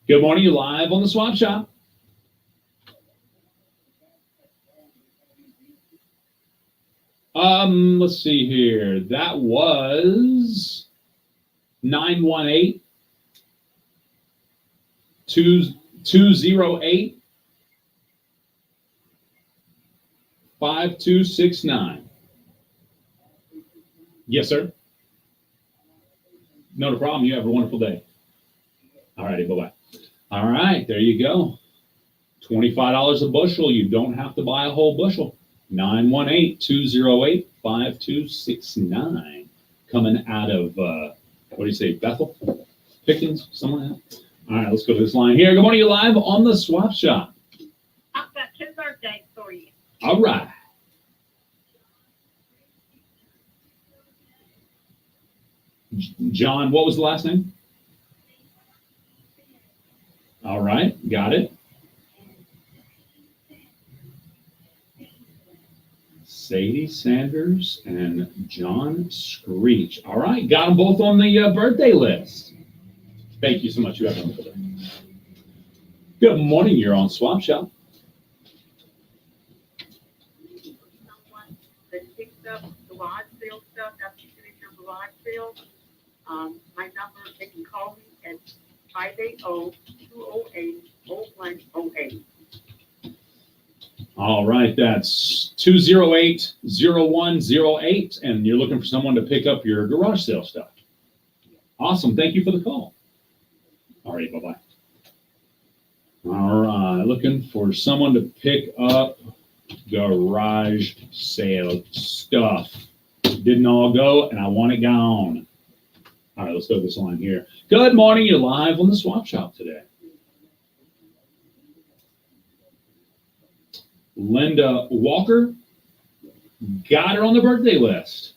Good morning, you're live on the Swap Shop. Let's see here. That was 918 208 5269. Yes, sir. No problem. You have a wonderful day. All righty, bye-bye. All right, there you go. $25 a bushel. You don't have to buy a whole bushel. 918-208-5269. Coming out of, what do you say, Bethel? Pickens? Somewhere like that. All right, let's go to this line here. Good morning, you're live on the Swap Shop. I've got 2 birthdays for you. All right. John, what was the last name? All right, got it. Sadie Sanders and John Screech. All right, got them both on the birthday list. Thank you so much. You have a wonderful day. Good morning. You're on Swap Shop. Someone that picked up garage sale stuff after you finish your garage sale. My number, they can call me at 580-208-0108. All right, that's 208-0108, and you're looking for someone to pick up your garage sale stuff. Awesome. Thank you for the call. All right, bye-bye. All right, looking for someone to pick up garage sale stuff. Didn't all go, and I want it gone. All right, let's go to this line here. Good morning. You're live on the Swap Shop today. Linda Walker, got her on the birthday list.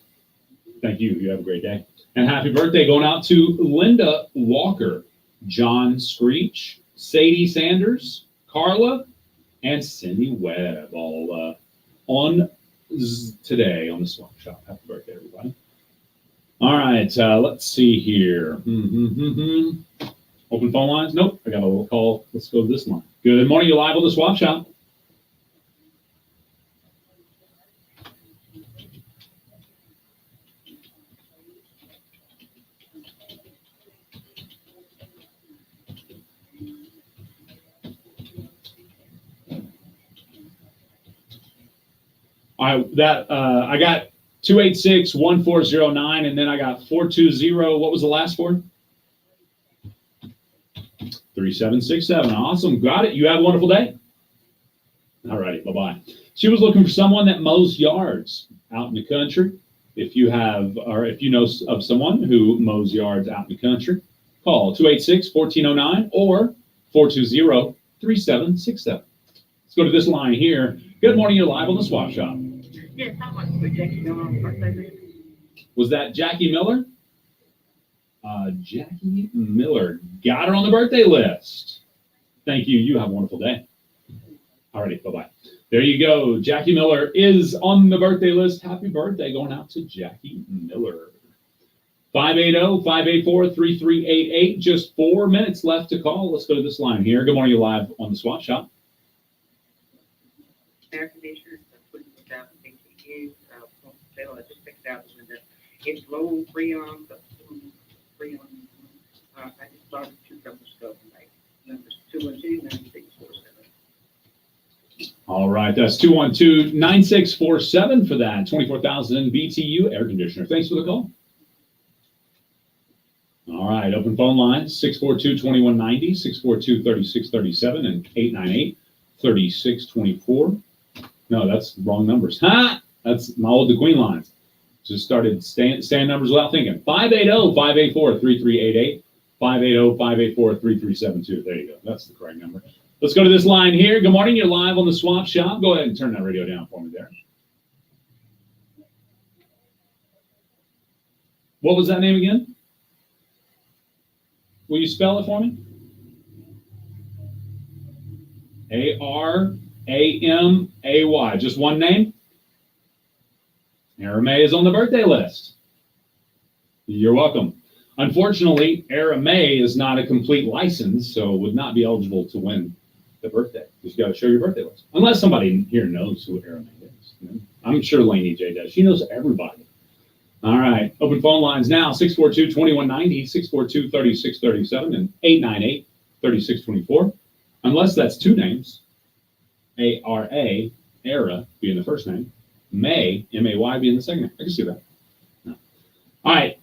Thank you. You have a great day. And happy birthday going out to Linda Walker, John Screech, Sadie Sanders, Carla, and Cindy Webb, all on today on the Swap Shop. Happy birthday, everybody. All right, let's see here. Open phone lines? Nope, I got a little call. Let's go to this line. Good morning. You're live on the Swap Shop. I got 286-1409, and then I got 420. What was the last four? 3767. Awesome. Got it. You have a wonderful day. All righty. Bye-bye. She was looking for someone that mows yards out in the country. If you have, or if you know of someone who mows yards out in the country, call 286-1409 or 420-3767. Let's go to this line here. Good morning. You're live on the Swap Shop. Yes, I want to Jackie Miller birthday. Was that Jackie Miller? Jackie Miller. Got her on the birthday list. Thank you. You have a wonderful day. Alrighty, bye-bye. There you go. Jackie Miller is on the birthday list. Happy birthday going out to Jackie Miller. 580-584-3388. Just 4 minutes left to call. Let's go to this line here. Good morning. You're live on the Swap Shop. Air conditioner, put it out in BTU, sale at just 6,000. It's low Freon, but Freon. I just bought it 2 couple ago. Numbers 212-9647. All right, that's 212-9647 for that 24,000 BTU air conditioner. Thanks for the call. All right, open phone lines 642-2190, 642-3637, and 898-3624. No, that's wrong numbers. Ha! That's my old the Queen lines. Just started stand numbers without thinking. 580-584-3388, 580-584-3372. There you go. That's the correct number. Let's go to this line here. Good morning. You're live on the Swap Shop. Go ahead and turn that radio down for me there. What was that name again? Will you spell it for me? A-R-A-M-A-Y. Just one name? Aramay is on the birthday list. You're welcome. Unfortunately, Aramay is not a complete license, so would not be eligible to win the birthday. You got to show your birthday list. Unless somebody here knows who Aramay is. I'm sure Laney J does. She knows everybody. All right. Open phone lines now, 642-2190, 642-3637, and 898-3624. Unless that's two names. A-R-A, Era, being the first name. May, M-A-Y, being the second name. I can see that. No. All right.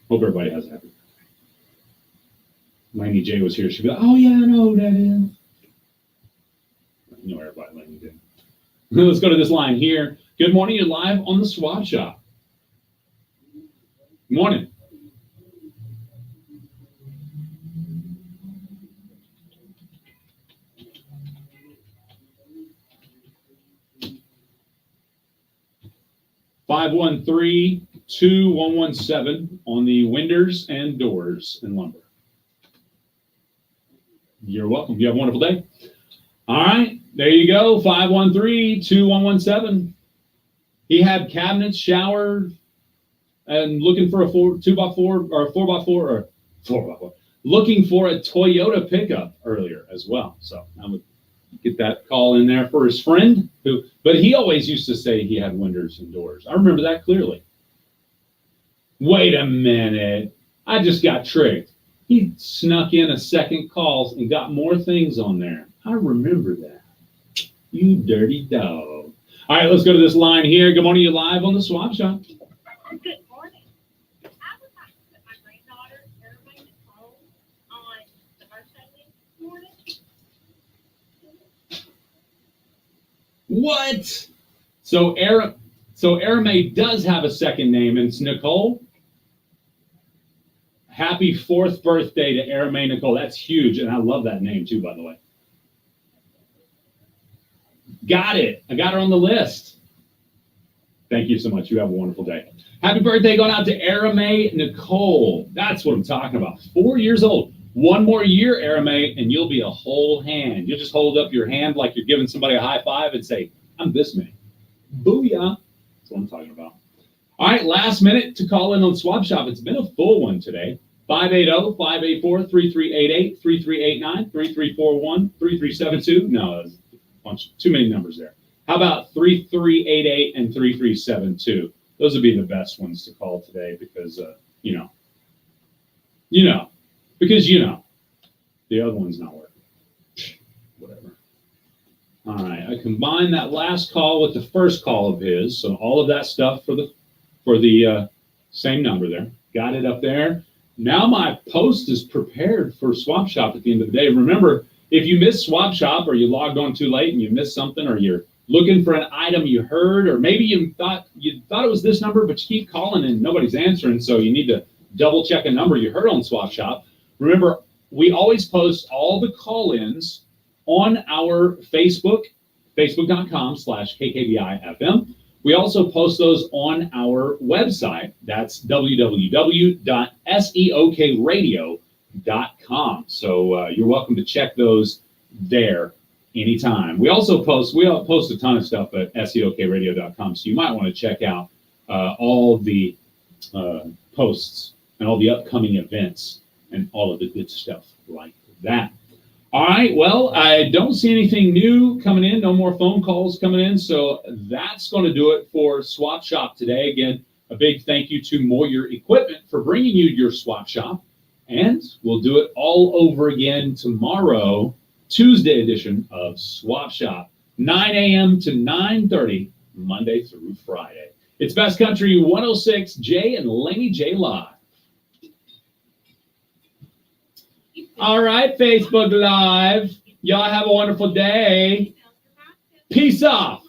Hope everybody has a happy birthday. Laney J was here. She'd be like, oh, yeah, I know who that is. You know everybody, Laney J. Let's go to this line here. Good morning. You're live on the Swap Shop. Good morning. Five 513-2117 on the windows and doors and lumber. You're welcome. You have a wonderful day. All right, there you go. 513-2117. He had cabinets, shower, and looking for a 2x4 or a 4x4 or 4x4. Looking for a Toyota pickup earlier as well. So I would get that call in there for his friend but he always used to say he had windows and doors. I remember that clearly. Wait a minute. I just got tricked. He snuck in a second call and got more things on there. I remember that. You dirty dog. All right, let's go to this line here. Good morning. You're live on the Swap Shop. Good morning. I would like to put my granddaughter, Caroline Nicole, on the birthday list this morning. What? So Aramay does have a second name, and it's Nicole. Happy 4th birthday to Aramay Nicole. That's huge, and I love that name too, by the way. Got it. I got her on the list. Thank you so much. You have a wonderful day. Happy birthday going out to Aramay Nicole. That's what I'm talking about. 4 years old. One more year, Aramay, and you'll be a whole hand. You'll just hold up your hand like you're giving somebody a high five and say, I'm this man. Booyah. That's what I'm talking about. All right, last minute to call in on Swap Shop. It's been a full one today. 580-584-3388, 3389, 3341, 3372. No, there's a bunch, too many numbers there. How about 3388 and 3372? Those would be the best ones to call today because, because the other one's not working. Whatever. All right, I combined that last call with the first call of his, so all of that stuff for the same number there. Got it up there. Now my post is prepared for Swap Shop at the end of the day. Remember, if you missed Swap Shop or you logged on too late and you missed something, or you're looking for an item you heard, or maybe you thought it was this number, but you keep calling and nobody's answering, so you need to double check a number you heard on Swap Shop. Remember, we always post all the call-ins on our Facebook, facebook.com/KKBIFM. We also post those on our website. That's www.seokradio.com. So you're welcome to check those there anytime. We post a ton of stuff at seokradio.com. So you might want to check out all the posts and all the upcoming events and all of the good stuff like that. All right, well, I don't see anything new coming in, no more phone calls coming in, so that's going to do it for Swap Shop today. Again, a big thank you to Moyer Equipment for bringing you your Swap Shop, and we'll do it all over again tomorrow, Tuesday edition of Swap Shop, 9 a.m. to 9:30, Monday through Friday. It's Best Country 106, Jay and Laney J Live. All right, Facebook Live. Y'all have a wonderful day. Peace off.